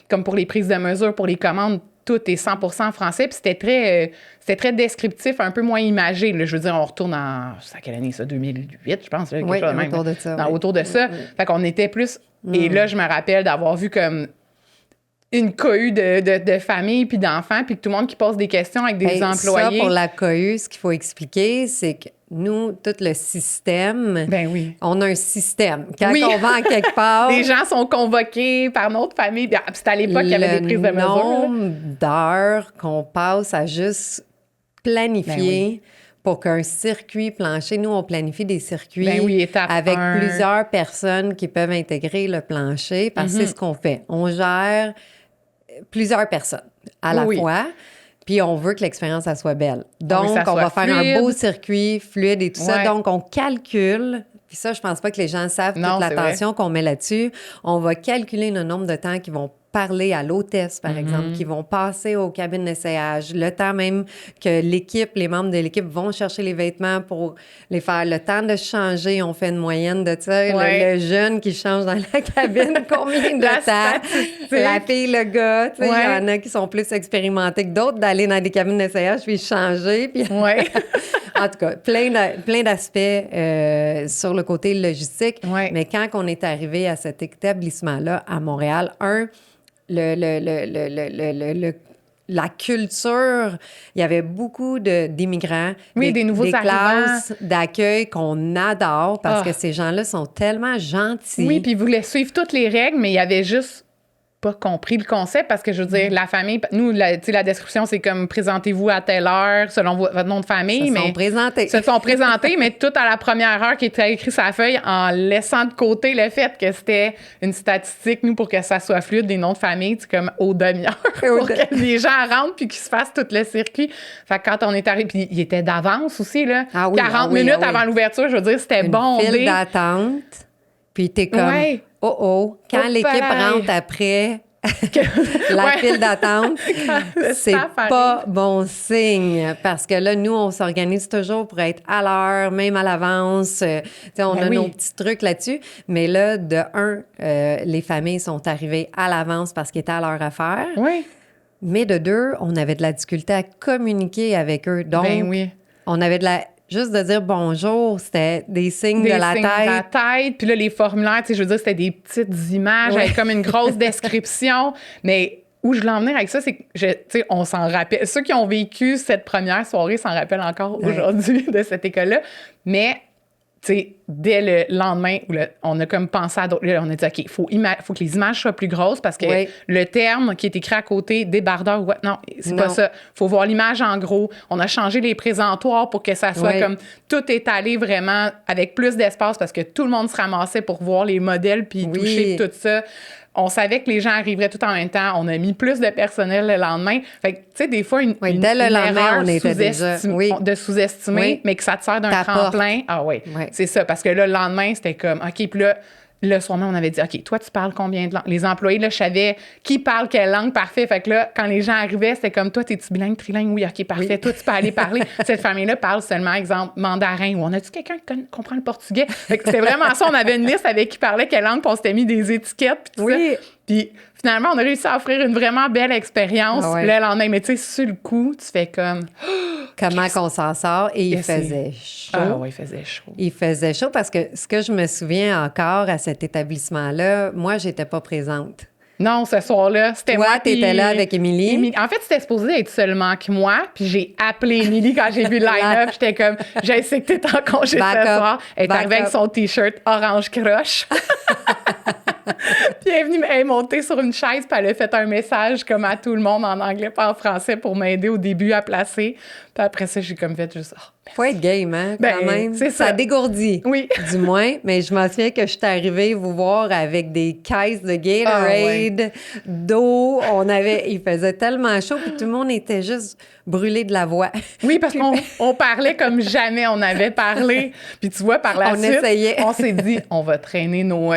Speaker 1: comme pour les prises de mesure, pour les commandes, tout est 100% français. Puis c'était très descriptif, un peu moins imagé. Là. Je veux dire, on retourne c'est à quelle année, ça? 2008, je pense. Là, quelque chose de même,
Speaker 2: autour de ça.
Speaker 1: Autour de ça. Fait qu'on était plus... Et là, je me rappelle d'avoir vu comme une cohue de familles puis d'enfants, puis que tout le monde qui pose des questions avec des employés.
Speaker 2: Ça, pour la cohue, ce qu'il faut expliquer, c'est que nous, tout le système, on a un système. Quand on va en quelque part...
Speaker 1: Les gens sont convoqués par notre famille. C'était à l'époque qu'il y avait des prises de mesure.
Speaker 2: Le nombre d'heures qu'on passe à juste planifier pour qu'un circuit plancher... Nous, on planifie des circuits avec plusieurs personnes qui peuvent intégrer le plancher parce que c'est ce qu'on fait. On gère plusieurs personnes à la fois. Puis on veut que l'expérience, ça soit belle. Donc, on va faire un beau circuit fluide et tout ça. Donc, on calcule. Puis ça, je pense pas que les gens savent toute l'attention qu'on met là-dessus. On va calculer le nombre de temps qu'ils vont parler à l'hôtesse, par exemple, qui vont passer aux cabines d'essayage, le temps même que les membres de l'équipe vont chercher les vêtements pour les faire, le temps de changer, on fait une moyenne de ça, le jeune qui change dans la cabine, combien de temps, la fille, le gars, tu sais, il y en a qui sont plus expérimentés que d'autres d'aller dans des cabines d'essayage puis changer, puis... En tout cas, plein d'aspects sur le côté logistique, mais quand on est arrivé à cet établissement-là à Montréal, la culture, il y avait beaucoup d'immigrants,
Speaker 1: des nouveaux
Speaker 2: classes d'accueil qu'on adore parce que ces gens-là sont tellement gentils.
Speaker 1: Oui, puis ils voulaient suivre toutes les règles, mais il y avait juste pas compris le concept parce que, je veux dire, la famille, nous, la description, c'est comme présentez-vous à telle heure selon votre nom de famille. Se sont présentés, mais tout à la première heure qui était écrit sur la feuille en laissant de côté le fait que c'était une statistique, nous, pour que ça soit fluide, des noms de famille, c'est comme aux demi-heures pour que les gens rentrent puis qu'ils se fassent tout le circuit. Fait que quand on est arrivé, puis il était d'avance aussi, là. 40 minutes avant l'ouverture, je veux dire, c'était bondé.
Speaker 2: Une file d'attente, puis t'es comme... Quand l'équipe rentre après la file d'attente, c'est pas bon signe. Parce que là, nous, on s'organise toujours pour être à l'heure, même à l'avance. On a nos petits trucs là-dessus. Mais là, les familles sont arrivées à l'avance parce qu'ils étaient à leur affaire. Mais de deux, on avait de la difficulté à communiquer avec eux. Donc, on avait juste de dire bonjour, c'était des signes de la tête.
Speaker 1: Puis là, les formulaires, tu sais, je veux dire, c'était des petites images avec comme une grosse description. Mais où je voulais en venir avec ça, c'est que, tu sais, on s'en rappelle. Ceux qui ont vécu cette première soirée s'en rappellent encore aujourd'hui de cette école-là. Mais, tu sais, dès le lendemain, on a comme pensé à d'autres. Là, on a dit, OK, faut que les images soient plus grosses parce que le terme qui est écrit à côté, débardeur, non, c'est pas ça. Faut voir l'image en gros. On a changé les présentoirs pour que ça soit comme tout étalé vraiment avec plus d'espace parce que tout le monde se ramassait pour voir les modèles puis toucher tout ça. On savait que les gens arriveraient tout en même temps. On a mis plus de personnel le lendemain. Fait que, tu sais, des fois, dès le lendemain, on était de sous-estimer, mais que ça te sert d'un tremplin. C'est ça. Parce que là, le lendemain, c'était comme, OK, puis là, le soir même, on avait dit, OK, toi, tu parles combien de langues? Les employés, là, je savais qui parle quelle langue, parfait. Fait que là, quand les gens arrivaient, c'était comme, toi, t'es-tu bilingue, trilingue? Oui, OK, parfait. Toi, tu peux aller parler. Cette famille-là parle seulement, exemple, mandarin. Ou on a-tu quelqu'un qui comprend le portugais? Fait que c'était vraiment ça. On avait une liste avec qui parlait quelle langue, puis on s'était mis des étiquettes, puis tout ça. Puis finalement, on a réussi à offrir une vraiment belle expérience le lendemain. Mais tu sais, sur le coup, tu fais comme...
Speaker 2: Comment qu'on s'en sort? Et il faisait chaud.
Speaker 1: Il faisait chaud.
Speaker 2: Il faisait chaud parce que ce que je me souviens encore à cet établissement-là, moi, j'étais pas présente.
Speaker 1: Non, ce soir-là, c'était moi.
Speaker 2: Toi, t'étais là avec Émilie.
Speaker 1: En fait, c'était supposé être seulement que moi. Puis j'ai appelé Émilie quand j'ai vu le line-up. J'étais comme, je sais que t'es en congé ce soir. Elle est arrivée avec son T-shirt orange croche. Puis elle est montée sur une chaise, puis elle a fait un message comme à tout le monde en anglais, pas en français, pour m'aider au début à placer. Puis après ça, j'ai comme fait juste...
Speaker 2: Faut être game, hein, quand même.
Speaker 1: C'est ça.
Speaker 2: Ça dégourdit, du moins. Mais je me souviens que je suis arrivée vous voir avec des caisses de Gatorade, d'eau. Il faisait tellement chaud, puis tout le monde était juste brûlé de la voix.
Speaker 1: Oui, parce qu'on parlait comme jamais on avait parlé. Puis tu vois, par la suite, on s'est dit, on va traîner nos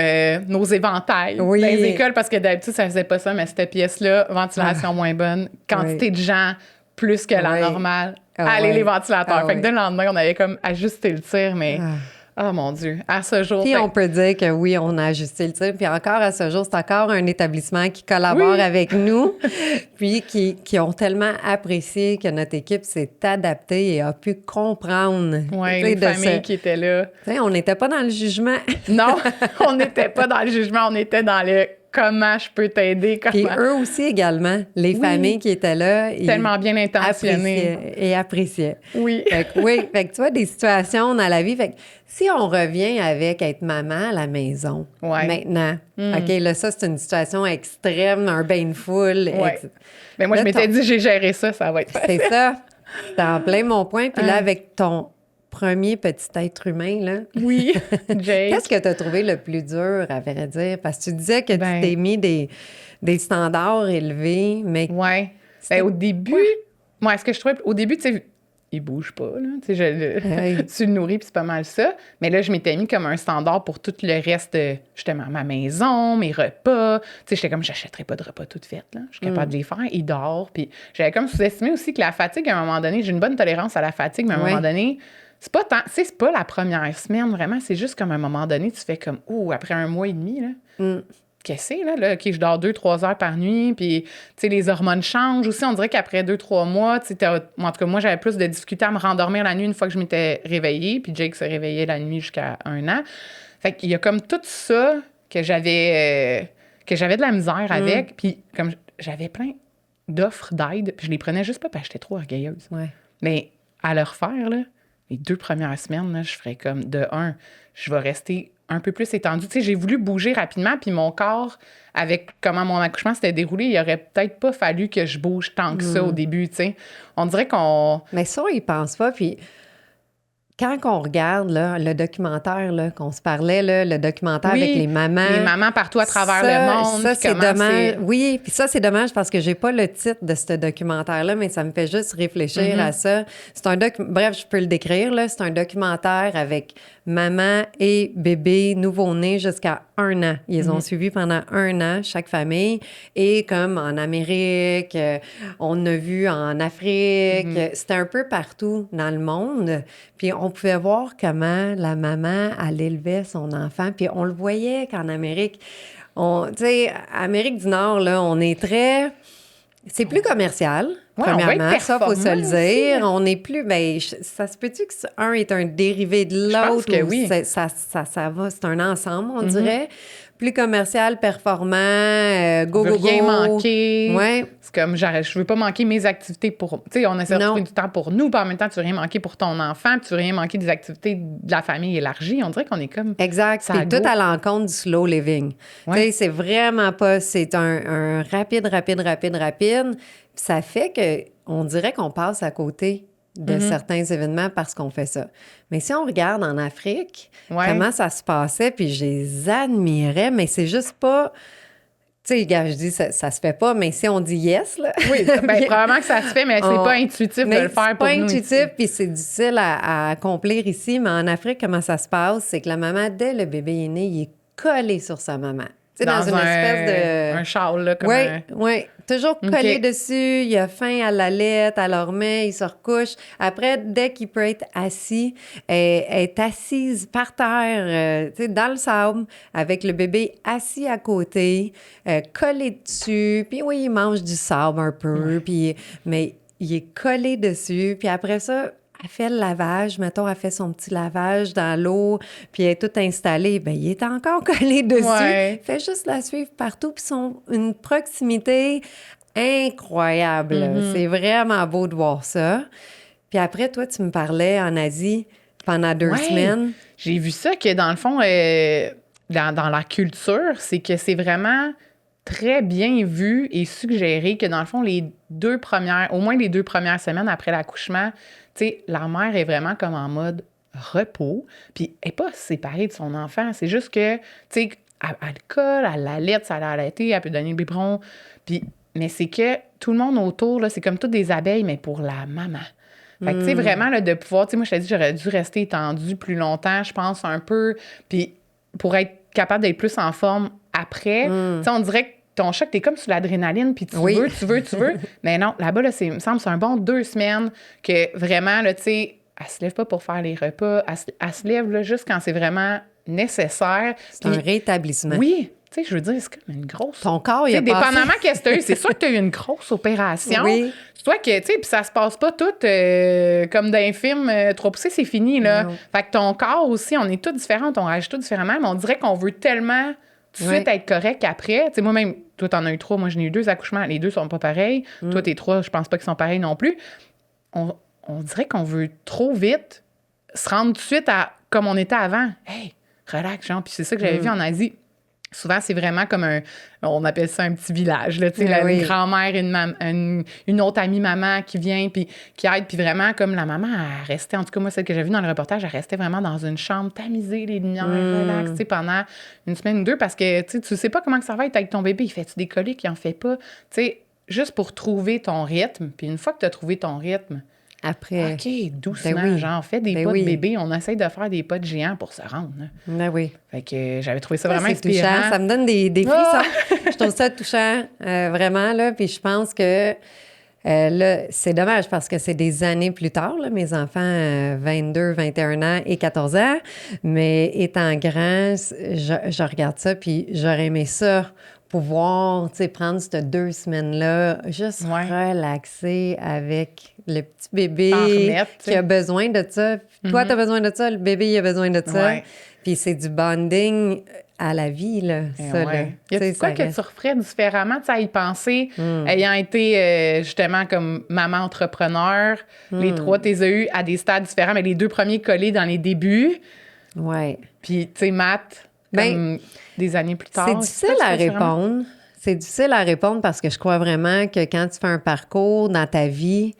Speaker 1: éventails dans les écoles, parce que d'habitude, ça faisait pas ça, mais cette pièce-là, ventilation moins bonne, quantité de gens plus que la normale. Allez, les ventilateurs. Fait que dès le lendemain, on avait comme ajusté le tir, mais... Oh mon Dieu, à ce jour...
Speaker 2: Puis on peut dire que oui, on a ajusté le tir. Puis encore à ce jour, c'est encore un établissement qui collabore avec nous, puis qui ont tellement apprécié que notre équipe s'est adaptée et a pu comprendre.
Speaker 1: Oui, les familles qui étaient là.
Speaker 2: On n'était pas dans le jugement.
Speaker 1: Non, on n'était pas dans le jugement, on était dans le... Comment je peux t'aider?
Speaker 2: Puis eux aussi également, les familles qui étaient là.
Speaker 1: Tellement bien intentionnées.
Speaker 2: Et appréciaient.
Speaker 1: Oui.
Speaker 2: Fait que tu vois, des situations dans la vie. Fait que si on revient avec être maman à la maison, maintenant, OK, là, ça, c'est une situation extrême, un bain de foule.
Speaker 1: Mais moi, là, je m'étais dit, j'ai géré ça, ça va être facile.
Speaker 2: C'est ça. T'es en plein mon point. Puis là, avec ton premier petit être humain, là.
Speaker 1: Oui, Jake.
Speaker 2: Qu'est-ce que tu as trouvé le plus dur, à vrai dire? Parce que tu disais que tu t'es mis des standards élevés, mais...
Speaker 1: Oui. Au début, moi, ce que je trouvais... Au début, tu sais, il bouge pas, là. Tu sais, tu le nourris, puis c'est pas mal ça. Mais là, je m'étais mis comme un standard pour tout le reste, justement, ma maison, mes repas. Tu sais, j'étais comme, j'achèterais pas de repas toutes faites, là. Je suis capable de les faire. Il dort. Puis j'avais comme sous-estimé aussi que la fatigue, à un moment donné, j'ai une bonne tolérance à la fatigue, mais à un moment donné, c'est pas tant, tu sais, c'est pas la première semaine, vraiment. C'est juste comme à un moment donné, tu fais comme, après 1 mois et demi, là. Qu'est-ce que c'est, là? OK, je dors 2-3 heures par nuit, puis, tu sais, les hormones changent aussi. On dirait qu'après 2-3 mois, tu sais, en tout cas, moi, j'avais plus de difficultés à me rendormir la nuit une fois que je m'étais réveillée, puis Jake se réveillait la nuit jusqu'à 1 an. Fait qu'il y a comme tout ça que j'avais de la misère avec, puis comme j'avais plein d'offres d'aide, puis je les prenais juste pas parce que j'étais trop orgueilleuse.
Speaker 2: Ouais.
Speaker 1: Mais à le refaire, là, les 2 premières semaines, là, je ferais comme, je vais rester un peu plus étendue. Tu sais, j'ai voulu bouger rapidement, puis mon corps, avec comment mon accouchement s'était déroulé, il aurait peut-être pas fallu que je bouge tant que ça au début, tu sais. On dirait qu'on...
Speaker 2: Mais ça, ils pensent pas, puis... Quand on regarde là, le documentaire là, qu'on se parlait, là, le documentaire avec les mamans...
Speaker 1: Les mamans partout à travers le monde.
Speaker 2: Ça, c'est dommage. Oui, puis ça, c'est dommage parce que j'ai pas le titre de ce documentaire-là, mais ça me fait juste réfléchir à ça. C'est un Bref, je peux le décrire, là. C'est un documentaire avec maman et bébé nouveau-né jusqu'à 1 an. Ils ont suivi pendant 1 an, chaque famille. Et comme en Amérique, on a vu en Afrique, c'était un peu partout dans le monde. Puis on pouvait voir comment la maman, elle élevait son enfant. Puis on le voyait qu'en Amérique, tu sais, Amérique du Nord, là, on est très... C'est plus commercial, premièrement, ça, il faut se le dire. On n'est plus... Ben, ça se peut-tu que un est un dérivé de l'autre?
Speaker 1: Je pense que oui.
Speaker 2: Ça va, c'est un ensemble, on dirait. Plus commercial, performant, go.
Speaker 1: Rien manquer.
Speaker 2: Ouais.
Speaker 1: C'est comme, je veux pas manquer mes activités pour... Tu sais, on essaie de trouver du temps pour nous, puis en même temps, tu veux rien manquer pour ton enfant, puis tu veux rien manquer des activités de la famille élargie. On dirait qu'on est comme...
Speaker 2: Exact. Puis tout à l'encontre du slow living. Tu sais, c'est vraiment pas... C'est un rapide. Puis ça fait que on dirait qu'on passe à côté de certains événements parce qu'on fait ça. Mais si on regarde en Afrique, comment ça se passait, puis je les admirais, mais c'est juste pas... Tu sais, gars, je dis ça se fait pas, mais si on dit yes, là...
Speaker 1: Oui, bien, probablement que ça se fait, mais c'est pas intuitif de le faire pour nous.
Speaker 2: C'est pas intuitif, puis c'est difficile à accomplir ici, mais en Afrique, comment ça se passe? C'est que la maman, dès le bébé est né, il est collé sur sa maman. Tu sais, dans une espèce de...
Speaker 1: Un châle, là, comme
Speaker 2: Oui. Toujours collé dessus, il a faim, elle l'allait, elle le remet, il se recouche. Après, dès qu'il peut être assis, elle est assise par terre, tu sais, dans le sable, avec le bébé assis à côté, collé dessus. Puis oui, il mange du sable un peu, mais il est collé dessus. Puis après ça... Elle fait le lavage, mettons, elle fait son petit lavage dans l'eau, puis elle est toute installée, bien, il est encore collé dessus. Ouais. Fait juste la suivre partout, puis une proximité incroyable. C'est vraiment beau de voir ça. Puis après, toi, tu me parlais en Asie pendant 2 semaines.
Speaker 1: J'ai vu ça que, dans le fond, dans la culture, c'est que c'est vraiment très bien vu et suggéré que, dans le fond, au moins les 2 premières semaines après l'accouchement, tu sais, la mère est vraiment comme en mode repos, puis elle n'est pas séparée de son enfant. C'est juste que, tu sais, elle le colle, elle l'allaite, ça l'a allaité, elle peut donner le biberon. Mais c'est que tout le monde autour, là, c'est comme toutes des abeilles, mais pour la maman. Fait que, tu sais, vraiment, là, de pouvoir... Tu sais, moi, je t'ai dit, j'aurais dû rester étendue plus longtemps, je pense, un peu, puis pour être capable d'être plus en forme après. Tu sais, on dirait que ton choc, t'es comme sous l'adrénaline, puis tu veux. Mais non, là-bas, là, il me semble, c'est un bon 2 semaines que vraiment, là, tu sais, elle se lève pas pour faire les repas, elle se lève là, juste quand c'est vraiment nécessaire.
Speaker 2: C'est un rétablissement.
Speaker 1: Oui, tu sais, je veux dire, c'est comme une grosse...
Speaker 2: Ton corps, il a
Speaker 1: dépendamment qu'est-ce que tu as eu, c'est sûr que tu as eu une grosse opération. Oui. Soit que, tu sais, puis ça se passe pas tout comme dans un film trop poussé, c'est fini, là. Non. Fait que ton corps aussi, on est tous différents, on réagit tous différemment, mais on dirait qu'on veut tellement... tout de suite être correct après. Tu sais, moi-même, toi, t'en as eu 3, moi, j'en ai eu 2 accouchements. Les 2 sont pas pareils. Toi, tes 3, je pense pas qu'ils sont pareils non plus. On dirait qu'on veut trop vite se rendre tout de suite à comme on était avant. Hey, relax, genre. Puis c'est ça que j'avais vu en Asie. Souvent, c'est vraiment comme on appelle ça un petit village, là, tu sais, une grand-mère, une autre amie maman qui vient, puis qui aide, puis vraiment, comme la maman, elle restait, en tout cas, moi, celle que j'ai vue dans le reportage, elle restait vraiment dans une chambre, tamisée, les lumières, relax, tu sais, pendant 1 semaine ou 2, parce que, tu sais pas comment que ça va être avec ton bébé, il fait-tu des coliques, il en fait pas, tu sais, juste pour trouver ton rythme, puis une fois que tu as trouvé ton rythme,
Speaker 2: après.
Speaker 1: OK, doucement, genre, fais des pas de bébé. On essaie de faire des pas de géant pour se rendre.
Speaker 2: Ben oui.
Speaker 1: Fait que j'avais trouvé ça vraiment inspirant.
Speaker 2: Touchant. Ça me donne des frissons. Je trouve ça touchant, vraiment, là. Puis je pense que là, c'est dommage parce que c'est des années plus tard, là, mes enfants, 22, 21 ans et 14 ans. Mais étant grand, je regarde ça, puis j'aurais aimé ça pouvoir, tu sais, prendre ces 2 semaines-là, juste relaxer avec le petit bébé qui a besoin de ça. Toi, tu as besoin de ça, le bébé, il a besoin de ça. Puis c'est du bonding à la vie, là, ça, là.
Speaker 1: Y a-tu quoi que tu referais différemment, tu sais, à y penser, ayant été, justement, comme maman entrepreneur, les 3, tu les as eu à des stades différents, mais les 2 premiers collés dans les débuts.
Speaker 2: Oui.
Speaker 1: Puis, tu sais, Matt, comme des années plus tard.
Speaker 2: C'est difficile à répondre. C'est difficile à répondre parce que je crois vraiment que quand tu fais un parcours dans ta vie,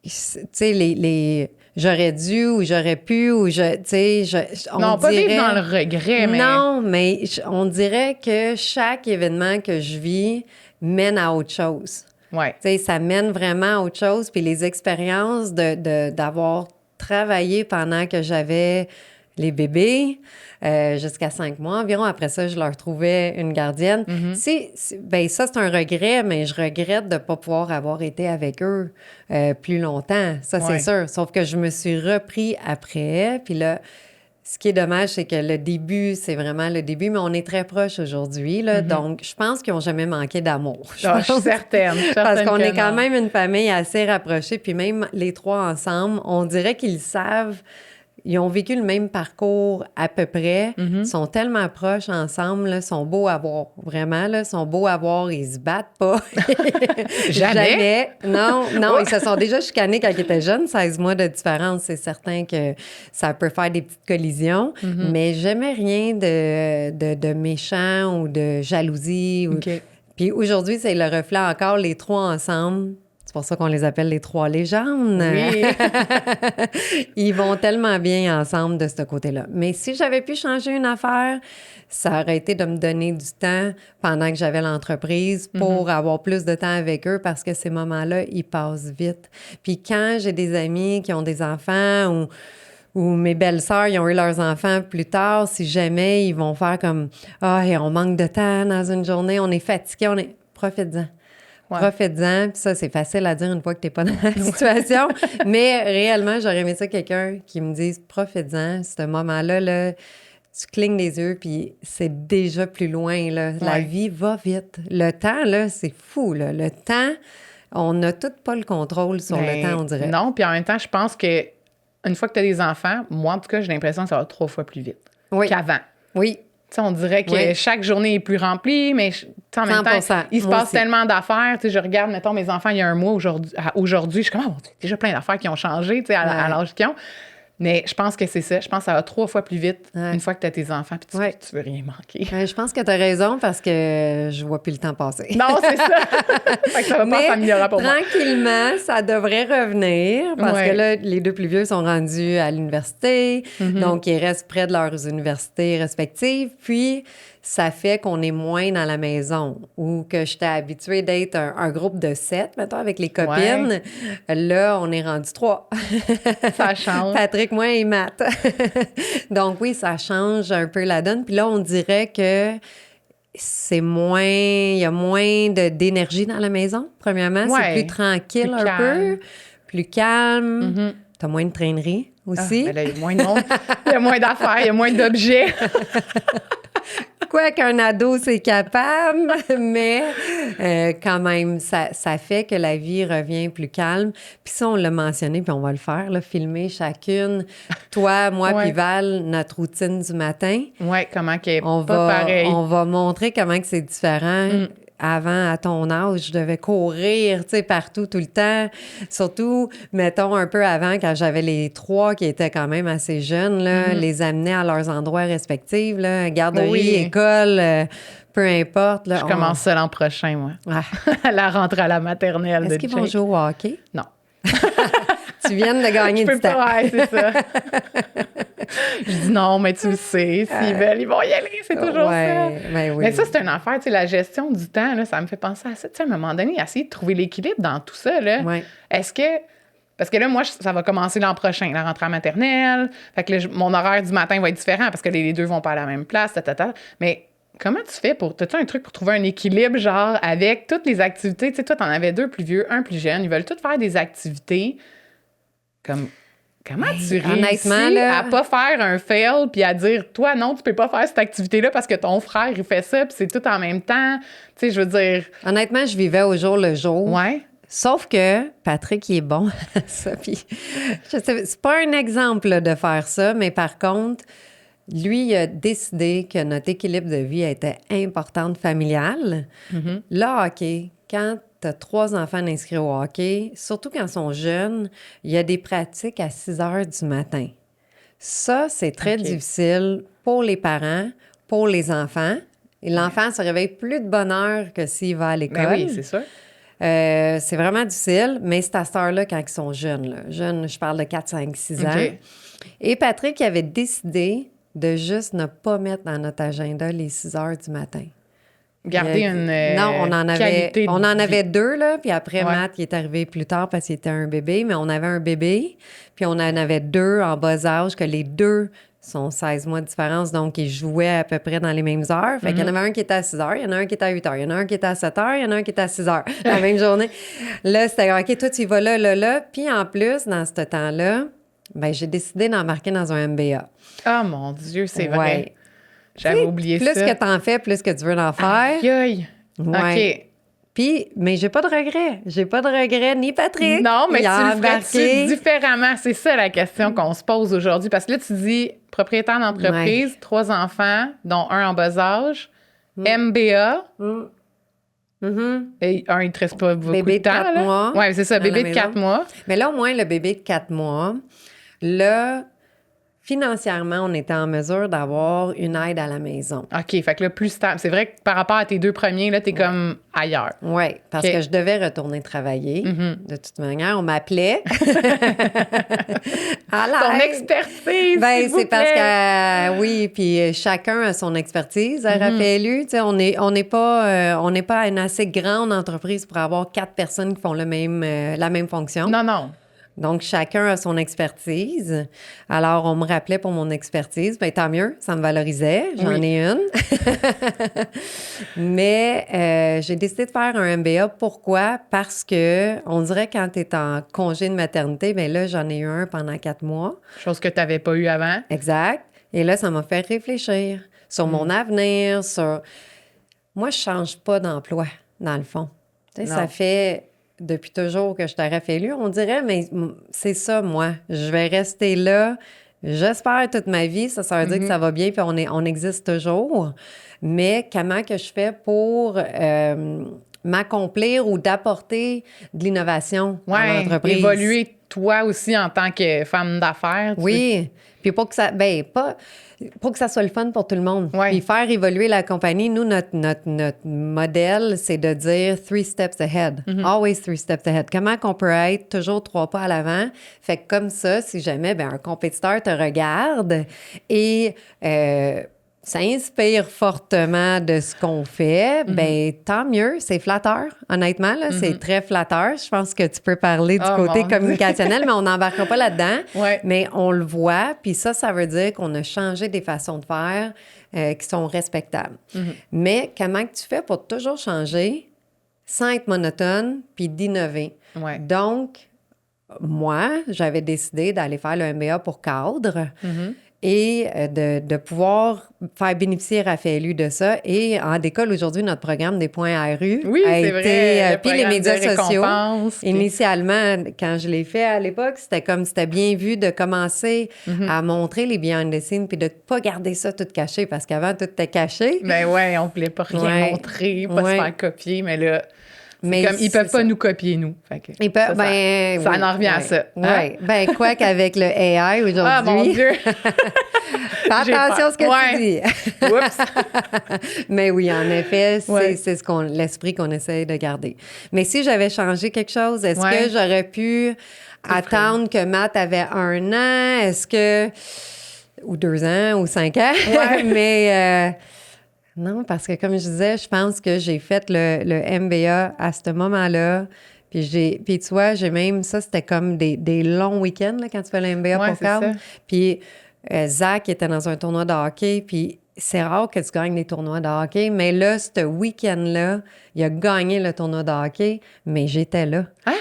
Speaker 2: tu sais, j'aurais dû ou j'aurais pu ou
Speaker 1: non, pas vivre dans le regret, mais...
Speaker 2: Non, mais on dirait que chaque événement que je vis mène à autre chose.
Speaker 1: Ouais.
Speaker 2: Tu sais, ça mène vraiment à autre chose. Puis les expériences d'avoir travaillé pendant que j'avais les bébés, jusqu'à 5 mois environ. Après ça, je leur trouvais une gardienne. Ben ça, c'est un regret, mais je regrette de ne pas pouvoir avoir été avec eux plus longtemps. Ça, c'est sûr. Sauf que je me suis repris après. Puis là, ce qui est dommage, c'est que le début, c'est vraiment le début, mais on est très proches aujourd'hui. Là, donc, je pense qu'ils n'ont jamais manqué d'amour.
Speaker 1: Je suis certaine.
Speaker 2: Parce qu'on est quand même une famille assez rapprochée. Puis même les 3 ensemble, on dirait qu'ils savent... Ils ont vécu le même parcours à peu près. Ils sont tellement proches ensemble, là, sont beaux à voir. Vraiment, là, sont beaux à voir. Ils se battent pas.
Speaker 1: Jamais.
Speaker 2: Non, ils se sont déjà chicanés quand ils étaient jeunes. 16 mois de différence, c'est certain que ça peut faire des petites collisions. Mais jamais rien de méchant ou de jalousie. Puis aujourd'hui, c'est le reflet encore, les 3 ensemble. C'est pour ça qu'on les appelle les 3 légendes.
Speaker 1: Oui.
Speaker 2: Ils vont tellement bien ensemble de ce côté-là. Mais si j'avais pu changer une affaire, ça aurait été de me donner du temps pendant que j'avais l'entreprise pour avoir plus de temps avec eux parce que ces moments-là, ils passent vite. Puis quand j'ai des amis qui ont des enfants ou mes belles-sœurs, ils ont eu leurs enfants plus tard, si jamais ils vont faire comme « Ah, on manque de temps dans une journée, on est fatigué, profite-en. » Profite-en. Puis ça, c'est facile à dire une fois que t'es pas dans la situation. Mais réellement, j'aurais aimé ça quelqu'un qui me dise « Profite-en. » Ce moment-là, là, tu clignes des yeux, puis c'est déjà plus loin. Là. La vie va vite. Le temps, là, c'est fou. Là. Le temps, on n'a tout pas le contrôle sur le temps, on dirait.
Speaker 1: Non, puis en même temps, je pense que une fois que tu as des enfants, moi, en tout cas, j'ai l'impression que ça va 3 fois plus vite qu'avant.
Speaker 2: Oui.
Speaker 1: T'sais, on dirait que chaque journée est plus remplie, mais en même temps, il se passe tellement d'affaires. Je regarde, mettons, mes enfants, il y a un mois aujourd'hui, je suis comme, oh, déjà plein d'affaires qui ont changé à l'âge qu'ils ont. Mais je pense que c'est ça. Je pense que ça va 3 fois plus vite une fois que tu as tes enfants puis tu veux rien manquer.
Speaker 2: Je pense que tu as raison parce que je vois plus le temps passer.
Speaker 1: Non, c'est ça. Fait que ça va pas s'améliorer pour moi.
Speaker 2: Tranquillement, ça devrait revenir parce que là, les 2 plus vieux sont rendus à l'université. Donc, ils restent près de leurs universités respectives. Puis, ça fait qu'on est moins dans la maison ou que j'étais habituée d'être un groupe de 7, mettons, avec les copines. Là, on est rendu 3.
Speaker 1: Ça change.
Speaker 2: Patrick, moi et Matt. Donc oui, ça change un peu la donne. Puis là, on dirait que c'est moins... Il y a moins d'énergie dans la maison, premièrement. C'est plus tranquille un peu, plus calme. T'as moins de traînerie aussi.
Speaker 1: Ben là, il y a moins de monde, il y a moins d'affaires, il y a moins d'objets.
Speaker 2: Quoi qu'un ado, c'est capable, mais quand même, ça fait que la vie revient plus calme. Puis ça, on l'a mentionné, puis on va le faire, là, filmer chacune, toi, moi, puis Val, notre routine du matin.
Speaker 1: Oui, comment qu'elle est pas pareil.
Speaker 2: On va montrer comment que c'est différent. Avant, à ton âge, je devais courir, tu sais, partout, tout le temps. Surtout, mettons, un peu avant, quand j'avais les 3 qui étaient quand même assez jeunes, là, les amener à leurs endroits respectifs, là, garderie, école, peu importe. Là,
Speaker 1: je commence ça l'an prochain, moi. À la rentrée à la maternelle.
Speaker 2: Est-ce qu'ils vont jouer au hockey?
Speaker 1: Non.
Speaker 2: Tu viens de gagner du temps.
Speaker 1: Ouais, c'est ça. Je dis non, mais tu le sais, s'ils veulent, ils vont y aller, c'est toujours ça.
Speaker 2: Ben oui.
Speaker 1: Mais ça, c'est une affaire, tu sais, la gestion du temps, là, ça me fait penser à ça. Tu sais, à un moment donné, essayer de trouver l'équilibre dans tout ça, là. Est-ce que Parce que là, moi, ça va commencer l'an prochain, la rentrée en maternelle. Fait que là, mon horaire du matin va être différent parce que les deux vont pas à la même place, Mais comment tu fais t'as-tu un truc pour trouver un équilibre, genre, avec toutes les activités? Tu sais, toi, t'en avais 2 plus vieux, un plus jeune. Ils veulent tous faire des activités. Comment tu réussis à pas faire un fail puis à dire, toi, non, tu peux pas faire cette activité-là parce que ton frère, il fait ça puis c'est tout en même temps. Tu sais, je veux dire...
Speaker 2: Honnêtement, je vivais au jour le jour.
Speaker 1: Ouais.
Speaker 2: Sauf que Patrick, il est bon à ça. Puis, je sais, c'est pas un exemple là, de faire ça, mais par contre, lui, il a décidé que notre équilibre de vie était important familial.
Speaker 1: Mm-hmm.
Speaker 2: Le hockey, quand tu as 3 enfants inscrits au hockey, surtout quand ils sont jeunes, il y a des pratiques à 6 heures du matin. Ça, c'est très difficile pour les parents, pour les enfants. Et l'enfant se réveille plus de bonne heure que s'il va à l'école.
Speaker 1: Ben oui, c'est ça.
Speaker 2: C'est vraiment difficile, mais c'est à cette heure-là quand ils sont jeunes. Là. Jeunes, je parle de 4, 5, 6 ans. Et Patrick avait décidé de juste ne pas mettre dans notre agenda les 6 heures du matin.
Speaker 1: Garder une
Speaker 2: non, on en avait 2, là, puis après,
Speaker 1: Ouais.
Speaker 2: Matt, il est arrivé plus tard parce qu'il était un bébé, mais on avait un bébé, puis on en avait 2 en bas âge, que les 2 sont 16 mois de différence, donc ils jouaient à peu près dans les mêmes heures. Fait qu'il y en avait un qui était à 6 heures, il y en a un qui était à 8 heures, il y en a un qui était à 7 heures, il y en a un qui était à 6 heures, la même journée. Là, c'était OK, toi, tu y vas là. Puis en plus, dans ce temps-là, ben j'ai décidé d'embarquer dans un MBA.
Speaker 1: Oh mon Dieu, c'est vrai.
Speaker 2: Ouais.
Speaker 1: J'avais oublié
Speaker 2: plus
Speaker 1: ça.
Speaker 2: Plus que t'en fais, plus que tu veux en faire.
Speaker 1: Aïe.
Speaker 2: Ouais.
Speaker 1: OK.
Speaker 2: Puis, mais j'ai pas de regrets. J'ai pas de regrets, ni Patrick.
Speaker 1: Non, mais tu le
Speaker 2: embarqué.
Speaker 1: ferais-tu différemment? C'est ça la question qu'on se pose aujourd'hui. Parce que là, tu dis propriétaire d'entreprise, 3 enfants, dont un en bas âge, MBA. Et un, il te reste pas beaucoup
Speaker 2: Bébé
Speaker 1: de temps.
Speaker 2: 4 mois.
Speaker 1: Oui, c'est ça, bébé de 4 mois.
Speaker 2: Mais là, au moins, le bébé de 4 mois, là, financièrement, on était en mesure d'avoir une aide à la maison.
Speaker 1: OK, fait que là, plus stable. C'est vrai que par rapport à tes 2 premiers, là, t'es comme ailleurs.
Speaker 2: Oui, parce que je devais retourner travailler. De toute manière, on m'appelait.
Speaker 1: Ton expertise,
Speaker 2: ben, c'est parce que, oui, puis chacun a son expertise à Raphaël. Tu sais, on n'est pas une assez grande entreprise pour avoir 4 personnes qui font la même fonction.
Speaker 1: Non.
Speaker 2: Donc, chacun a son expertise. Alors, on me rappelait pour mon expertise. Bien, tant mieux, ça me valorisait. J'en ai une. Mais j'ai décidé de faire un MBA. Pourquoi? Parce que on dirait quand tu es en congé de maternité, bien là, j'en ai eu un pendant 4 mois.
Speaker 1: Chose que tu n'avais pas eu avant.
Speaker 2: Exact. Et là, ça m'a fait réfléchir sur mon avenir, sur... Moi, je change pas d'emploi, dans le fond. Tu sais, ça fait... Depuis toujours que je t'aurais fait on dirait, mais c'est ça, moi. Je vais rester là. J'espère toute ma vie. Ça veut dire que ça va bien, puis on existe toujours. Mais comment que je fais pour m'accomplir ou d'apporter de l'innovation à l'entreprise?
Speaker 1: Évoluer toi aussi en tant que femme d'affaires.
Speaker 2: Oui. Puis pour que ça... pour que ça soit le fun pour tout le monde.
Speaker 1: Ouais.
Speaker 2: Puis faire évoluer la compagnie, nous, notre modèle, c'est de dire 3 steps ahead. Always 3 steps ahead. Comment qu'on peut être toujours 3 pas à l'avant? Fait que comme ça, si jamais un compétiteur te regarde et s'inspire fortement de ce qu'on fait, tant mieux, c'est flatteur. Honnêtement, là, c'est très flatteur. Je pense que tu peux parler du côté communicationnel, mais on n'embarquera pas là-dedans.
Speaker 1: Ouais.
Speaker 2: Mais on le voit, puis ça veut dire qu'on a changé des façons de faire qui sont respectables. Mais comment que tu fais pour toujours changer sans être monotone puis d'innover?
Speaker 1: Ouais.
Speaker 2: Donc, moi, j'avais décidé d'aller faire le MBA pour cadre. Et de pouvoir faire bénéficier Raphaël de ça. Et en décolle aujourd'hui, notre programme des points ARU
Speaker 1: a été... Vrai,
Speaker 2: puis les médias sociaux.
Speaker 1: Puis...
Speaker 2: Initialement, quand je l'ai fait à l'époque, c'était bien vu de commencer à montrer les behind the scenes puis de ne pas garder ça tout caché parce qu'avant, tout était caché.
Speaker 1: Ben ouais, on ne voulait pas rien montrer, pas se faire copier, mais là... Mais comme ils peuvent pas nous copier, nous. Fait que
Speaker 2: ils peuvent,
Speaker 1: ça en revient à ça.
Speaker 2: Hein? Oui. Quoi qu'avec le AI aujourd'hui...
Speaker 1: Ah, mon Dieu!
Speaker 2: Fais attention à ce que tu dis. Oups! Mais oui, en effet, c'est l'esprit qu'on essaie de garder. Mais si j'avais changé quelque chose, est-ce que j'aurais pu attendre que Matt avait 1 an? Est-ce que... Ou 2 ans, ou 5 ans? Mais... non, parce que comme je disais, je pense que j'ai fait le MBA à ce moment-là, Puis tu vois, j'ai même... Ça, c'était comme des longs week-ends, là, quand tu fais l'MBA pour Carl. Puis Zach était dans un tournoi de hockey, puis c'est rare que tu gagnes des tournois de hockey, mais là, ce week-end-là, il a gagné le tournoi de hockey, mais j'étais là.
Speaker 1: Hein?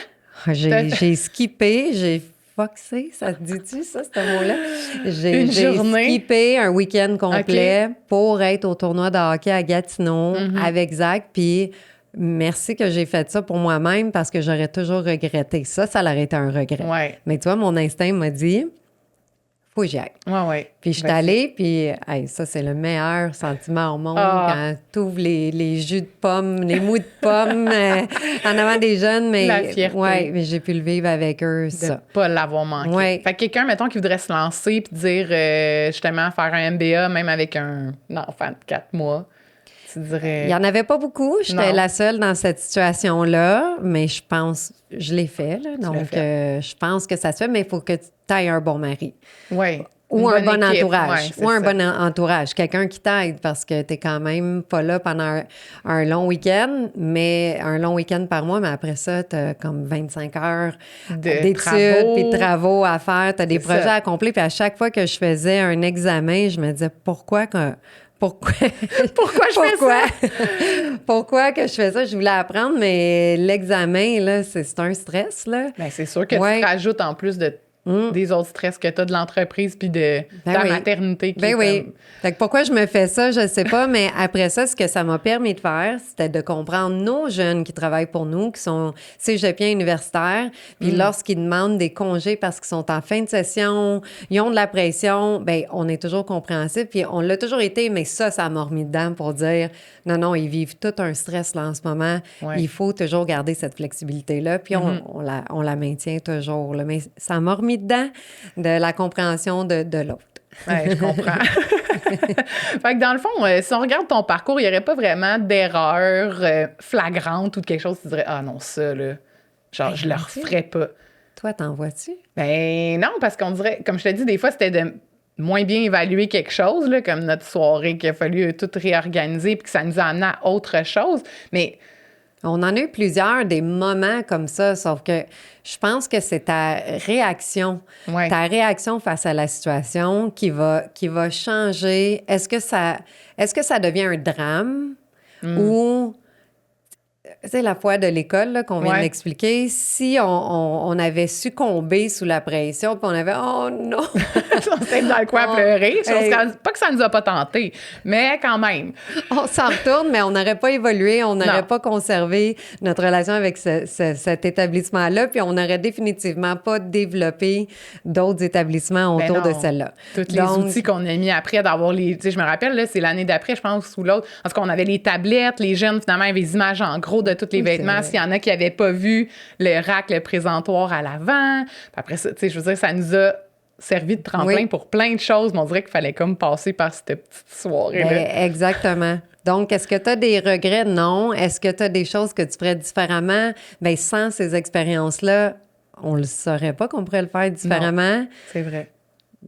Speaker 2: J'ai skippé, j'ai foxé, ça te dit-tu, ça, ce mot-là? J'ai skippé un week-end complet pour être au tournoi de hockey à Gatineau avec Zach, puis merci que j'ai fait ça pour moi-même parce que j'aurais toujours regretté. Ça aurait été un regret.
Speaker 1: Ouais.
Speaker 2: Mais tu vois, mon instinct m'a dit... faut que j'y aille.
Speaker 1: Ouais.
Speaker 2: Puis je suis allée, puis ça, c'est le meilleur sentiment au monde quand tu ouvres les jus de pommes, les mous de pommes en avant des jeunes. Mais,
Speaker 1: la fierté.
Speaker 2: Oui, mais j'ai pu le vivre avec eux, ça.
Speaker 1: De pas l'avoir manqué.
Speaker 2: Ouais.
Speaker 1: Fait que quelqu'un, mettons, qui voudrait se lancer puis dire, justement, faire un MBA, même avec un enfant de 4 mois, tu dirais...
Speaker 2: Il n'y en avait pas beaucoup. J'étais la seule dans cette situation-là, mais je pense... Je l'ai fait, là. Donc, je pense que ça se fait, mais il faut que tu ailles un bon mari.
Speaker 1: Oui.
Speaker 2: Ou un bon entourage. Ou un bon entourage. Quelqu'un qui t'aide parce que tu n'es quand même pas là pendant un long week-end, mais un long week-end par mois, mais après ça, tu as comme 25 heures d'études puis de travaux à faire. Tu as des projets à accomplir. Puis à chaque fois que je faisais un examen, je me disais pourquoi je fais ça? Pourquoi que je fais ça? Je voulais apprendre, mais l'examen, là, c'est un stress, là.
Speaker 1: Bien, c'est sûr que tu te rajoutes en plus des autres stress que tu as de l'entreprise puis de ta maternité.
Speaker 2: Fait que pourquoi je me fais ça, je sais pas, mais après ça, ce que ça m'a permis de faire, c'était de comprendre nos jeunes qui travaillent pour nous, qui sont cégepiens universitaires, puis lorsqu'ils demandent des congés parce qu'ils sont en fin de session, ils ont de la pression, bien, on est toujours compréhensif, puis on l'a toujours été, mais ça m'a remis dedans pour dire, non, ils vivent tout un stress là en ce moment, il faut toujours garder cette flexibilité-là, puis on la maintient toujours, là, mais ça m'a remis dedans de la compréhension de l'autre.
Speaker 1: Oui, je comprends. Fait que dans le fond, si on regarde ton parcours, il n'y aurait pas vraiment d'erreur flagrante ou de quelque chose qui dirait « Ah non, ça, là, genre, je le referais pas. »
Speaker 2: Toi, t'en vois-tu?
Speaker 1: Ben non, parce qu'on dirait, comme je te dis, des fois, c'était de moins bien évaluer quelque chose, là, comme notre soirée qu'il a fallu tout réorganiser puis que ça nous a amené à autre chose. Mais...
Speaker 2: On en a eu plusieurs, des moments comme ça, sauf que je pense que c'est ta réaction face à la situation qui va changer. Est-ce que ça devient un drame ou... C'est la fois de l'école là, qu'on vient d'expliquer. Si on avait succombé sous la pression, puis on avait « Oh non! »
Speaker 1: On s'est dans le coin à pleurer. Pas que ça nous a pas tenté, mais quand même.
Speaker 2: On s'en retourne, mais on n'aurait pas évolué, on n'aurait pas conservé notre relation avec cet établissement-là, puis on n'aurait définitivement pas développé d'autres établissements autour de celle-là.
Speaker 1: Tous les outils qu'on a mis après, d'avoir les... Tu sais, je me rappelle, là, c'est l'année d'après, je pense, ou l'autre. Parce qu'on avait les tablettes, les jeunes, finalement, avaient des images en gros de tous les vêtements. S'il y en a qui n'avaient pas vu le rack, le présentoir à l'avant. Puis après ça, tu sais, je veux dire, ça nous a servi de tremplin pour plein de choses, mais on dirait qu'il fallait comme passer par cette petite soirée-là.
Speaker 2: Exactement. Donc, est-ce que tu as des regrets? Non. Est-ce que tu as des choses que tu ferais différemment? Bien, sans ces expériences-là, on ne le saurait pas qu'on pourrait le faire différemment.
Speaker 1: Non, c'est vrai.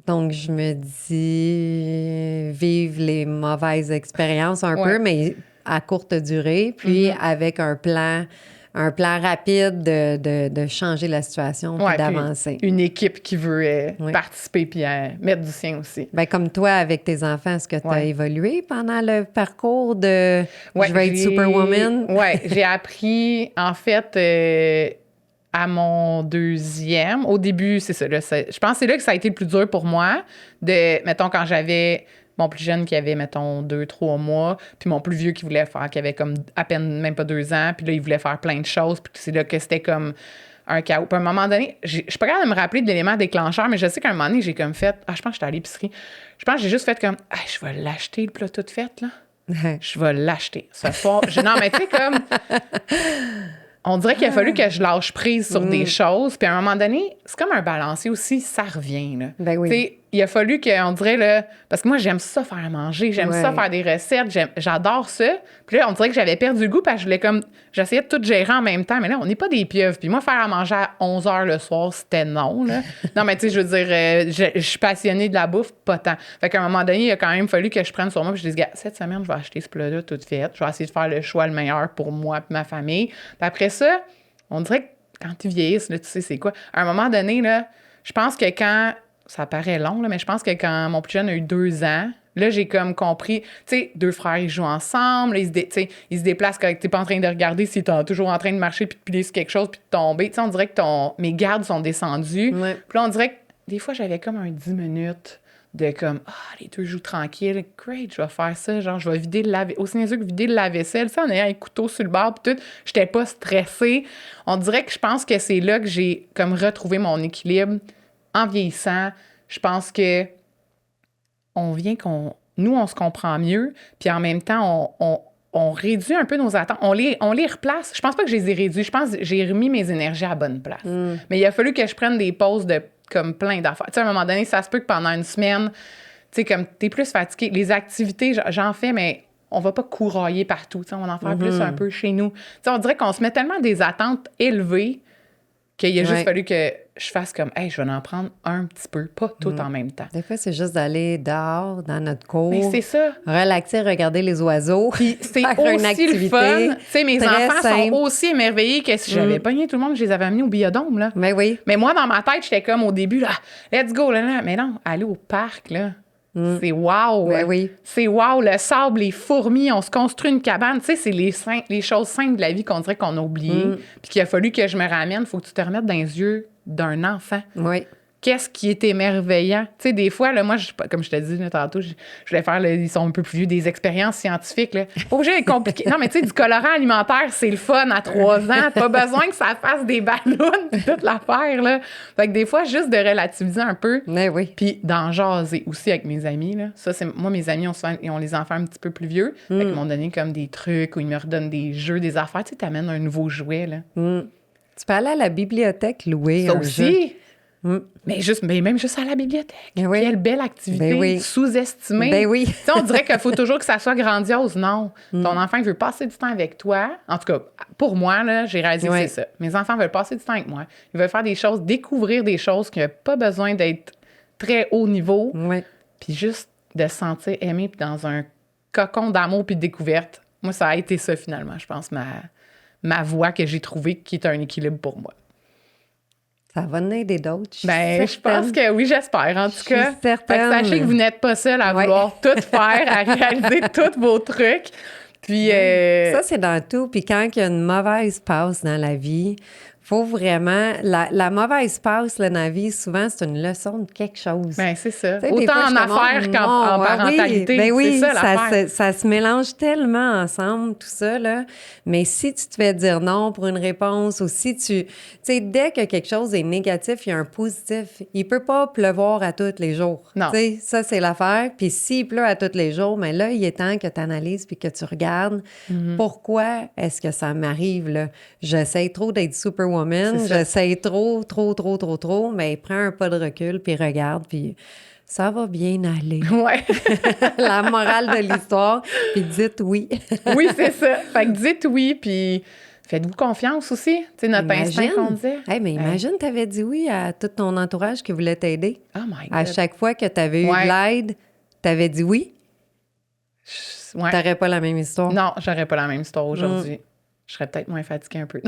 Speaker 2: Donc, je me dis, vive les mauvaises expériences un peu, mais à courte durée, puis avec un plan rapide de changer la situation puis d'avancer.
Speaker 1: Puis une équipe qui veut participer puis mettre du sien aussi.
Speaker 2: Bien, comme toi, avec tes enfants, est-ce que tu as évolué pendant le parcours de je vais être Superwoman?
Speaker 1: Oui, j'ai appris, en fait... à mon deuxième. Au début, c'est ça. Là, je pense que c'est là que ça a été le plus dur pour moi. Mettons, quand j'avais mon plus jeune qui avait, mettons, 2-3 mois, puis mon plus vieux qui voulait faire, qui avait comme à peine même pas 2 ans, puis là, il voulait faire plein de choses, puis c'est là que c'était comme un chaos. Puis à un moment donné, je suis pas capable de me rappeler de l'élément déclencheur, mais je sais qu'à un moment donné, j'ai comme fait... je pense que j'étais à l'épicerie. Je pense que j'ai juste fait comme... je vais l'acheter, le plat tout fait, là. Je vais l'acheter. Ce soir... Non, mais tu sais, comme... On dirait qu'il a fallu que je lâche prise sur des choses. Puis à un moment donné, c'est comme un balancier aussi, ça revient. Là.
Speaker 2: Ben oui.
Speaker 1: T'sais, il a fallu qu'on dirait, là, parce que moi, j'aime ça faire à manger, j'aime ça faire des recettes, j'adore ça. Puis là, on dirait que j'avais perdu le goût parce que j'essayais de tout gérer en même temps. Mais là, on n'est pas des pieuvres. Puis moi, faire à manger à 11 h le soir, c'était non. Là. Non, mais tu sais, je veux dire, je suis passionnée de la bouffe, pas tant. Fait qu'à un moment donné, il a quand même fallu que je prenne sur moi. Puis je dis, cette semaine, je vais acheter ce plat-là tout fait. Je vais essayer de faire le choix le meilleur pour moi et ma famille. Puis après ça, On dirait que quand tu vieillisses, là, tu sais c'est quoi. À un moment donné, là, je pense que quand... Ça paraît long, là, mais je pense que quand mon plus jeune a eu 2 ans, là, j'ai comme compris, tu sais, 2 frères, ils jouent ensemble, là, ils se déplacent quand t'es pas en train de regarder si t'es toujours en train de marcher puis de piler sur quelque chose puis de tomber. Tu sais, on dirait que mes gardes sont descendus.
Speaker 2: Ouais.
Speaker 1: Puis là, on dirait que des fois, j'avais comme un 10 minutes de comme, les 2 jouent tranquille. Great, je vais faire ça. Genre, je vais vider aussi niaiseux que vider le lave-vaisselle, ça, en ayant un couteau sur le bord puis tout. J'étais pas stressée. On dirait que je pense que c'est là que j'ai comme retrouvé mon équilibre. En vieillissant, je pense que nous, on se comprend mieux, puis en même temps, on réduit un peu nos attentes. On les replace. Je pense pas que je les ai réduits. Je pense que j'ai remis mes énergies à la bonne place. Mais il a fallu que je prenne des pauses de comme plein d'affaires. Tu sais, à un moment donné, ça se peut que pendant une semaine, tu sais, comme t'es plus fatigué. Les activités, j'en fais, mais on va pas courailler partout. Tu sais, on va en faire plus un peu chez nous. Tu sais, on dirait qu'on se met tellement des attentes élevées qu'il a juste fallu que je fasse comme, hey, je vais en prendre un petit peu, pas tout en même temps.
Speaker 2: Des fois, c'est juste d'aller dehors, dans notre cour.
Speaker 1: Mais c'est ça.
Speaker 2: Relaxer, regarder les oiseaux.
Speaker 1: Puis c'est aussi le fun. Tu sais, mes enfants sont aussi émerveillés que si j'avais pogné tout le monde, je les avais amenés au biodôme, là.
Speaker 2: Mais oui.
Speaker 1: Mais moi, dans ma tête, j'étais comme au début, là, let's go, là. Mais non, aller au parc, là. C'est wow!
Speaker 2: Ben oui.
Speaker 1: C'est wow! Le sable, les fourmis, on se construit une cabane. Tu sais, c'est les choses simples de la vie qu'on dirait qu'on a oubliées. Puis qu'il a fallu que je me ramène. Il faut que tu te remettes dans les yeux d'un enfant.
Speaker 2: Oui.
Speaker 1: Qu'est-ce qui est émerveillant? Tu sais, des fois, là, moi, comme je te dis là, tantôt, je voulais faire, là, ils sont un peu plus vieux, des expériences scientifiques. Là. Pas obligé d'être compliqué. Non, mais tu sais, du colorant alimentaire, c'est le fun à 3 ans. Pas besoin que ça fasse des ballons puis toute l'affaire, là. Fait que des fois, juste de relativiser un peu.
Speaker 2: Mais oui.
Speaker 1: Puis d'en jaser aussi avec mes amis, là. Ça, c'est... Moi, mes amis, ils ont les enfants un petit peu plus vieux. Fait qu'ils m'ont donné comme des trucs ou ils me redonnent des jeux, des affaires. Tu sais, t'amènes un nouveau jouet, là.
Speaker 2: Tu peux aller à la bibliothèque louer
Speaker 1: ça
Speaker 2: un
Speaker 1: aussi.
Speaker 2: Jeu.
Speaker 1: Mais même juste à la bibliothèque.
Speaker 2: Ben oui.
Speaker 1: Quelle belle activité sous-estimée.
Speaker 2: Ben oui.
Speaker 1: T'sais, on dirait qu'il faut toujours que ça soit grandiose. Non. Ton enfant, il veut passer du temps avec toi. En tout cas, pour moi, là, j'ai réalisé que c'est ça. Mes enfants veulent passer du temps avec moi. Ils veulent faire des choses, découvrir des choses qui n'ont pas besoin d'être très haut niveau.
Speaker 2: Oui.
Speaker 1: Puis juste de se sentir aimé puis dans un cocon d'amour puis de découverte. Moi, ça a été ça, finalement, je pense, ma voie que j'ai trouvée qui est un équilibre pour moi.
Speaker 2: Ça va en aider d'autres.
Speaker 1: Je pense que oui, j'espère, en tout cas.
Speaker 2: Certaine.
Speaker 1: Fait que sachez que vous n'êtes pas seul à vouloir tout faire, à réaliser tous vos trucs. Puis,
Speaker 2: ça, c'est dans tout. Puis quand il y a une mauvaise passe dans la vie, faut vraiment... La mauvaise passe là, dans la vie, souvent, c'est une leçon de quelque chose.
Speaker 1: Bien, c'est ça.
Speaker 2: T'sais,
Speaker 1: autant en affaires qu'en parentalité.
Speaker 2: Oui,
Speaker 1: c'est ça, l'affaire.
Speaker 2: Ça se mélange tellement ensemble, tout ça, là. Mais si tu te fais dire non pour une réponse ou si tu... Tu sais, dès que quelque chose est négatif, il y a un positif. Il peut pas pleuvoir à tous les jours.
Speaker 1: Non.
Speaker 2: Tu sais, ça, c'est l'affaire. Puis s'il pleut à tous les jours, mais là, il est temps que tu analyses puis que tu regardes pourquoi est-ce que ça m'arrive, là. J'essaie trop d'être superwoman. J'essaie trop, mais prends un pas de recul, puis regarde, puis ça va bien aller.
Speaker 1: Ouais.
Speaker 2: La morale de l'histoire, puis dites oui.
Speaker 1: Oui, c'est ça. Fait que dites oui, puis faites-vous confiance aussi. Tu sais, notre instinct qu'on disait.
Speaker 2: Hey, mais imagine, tu avais dit oui à tout ton entourage qui voulait t'aider.
Speaker 1: Oh my God.
Speaker 2: À chaque fois que tu avais eu de l'aide, tu avais dit oui.
Speaker 1: Ouais.
Speaker 2: T'aurais pas la même histoire.
Speaker 1: Non, j'aurais pas la même histoire aujourd'hui. Je serais peut-être moins fatiguée un peu.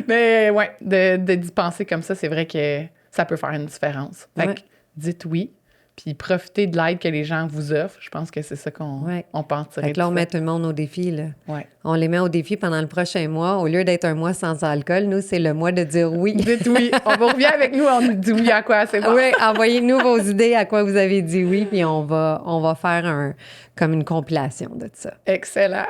Speaker 1: Mais ouais, d'y penser comme ça, c'est vrai que ça peut faire une différence. Fait que dites oui, puis profitez de l'aide que les gens vous offrent. Je pense que c'est ça qu'on pense tirer.
Speaker 2: Fait que là, on met tout le monde au défi, là.
Speaker 1: Ouais.
Speaker 2: On les met au défi pendant le prochain mois. Au lieu d'être un mois sans alcool, nous, c'est le mois de dire oui.
Speaker 1: Dites oui. On vous revient avec nous, on nous dit oui à quoi, c'est bon.
Speaker 2: Oui, envoyez-nous vos idées à quoi vous avez dit oui, puis on va faire comme une compilation de ça.
Speaker 1: Excellent.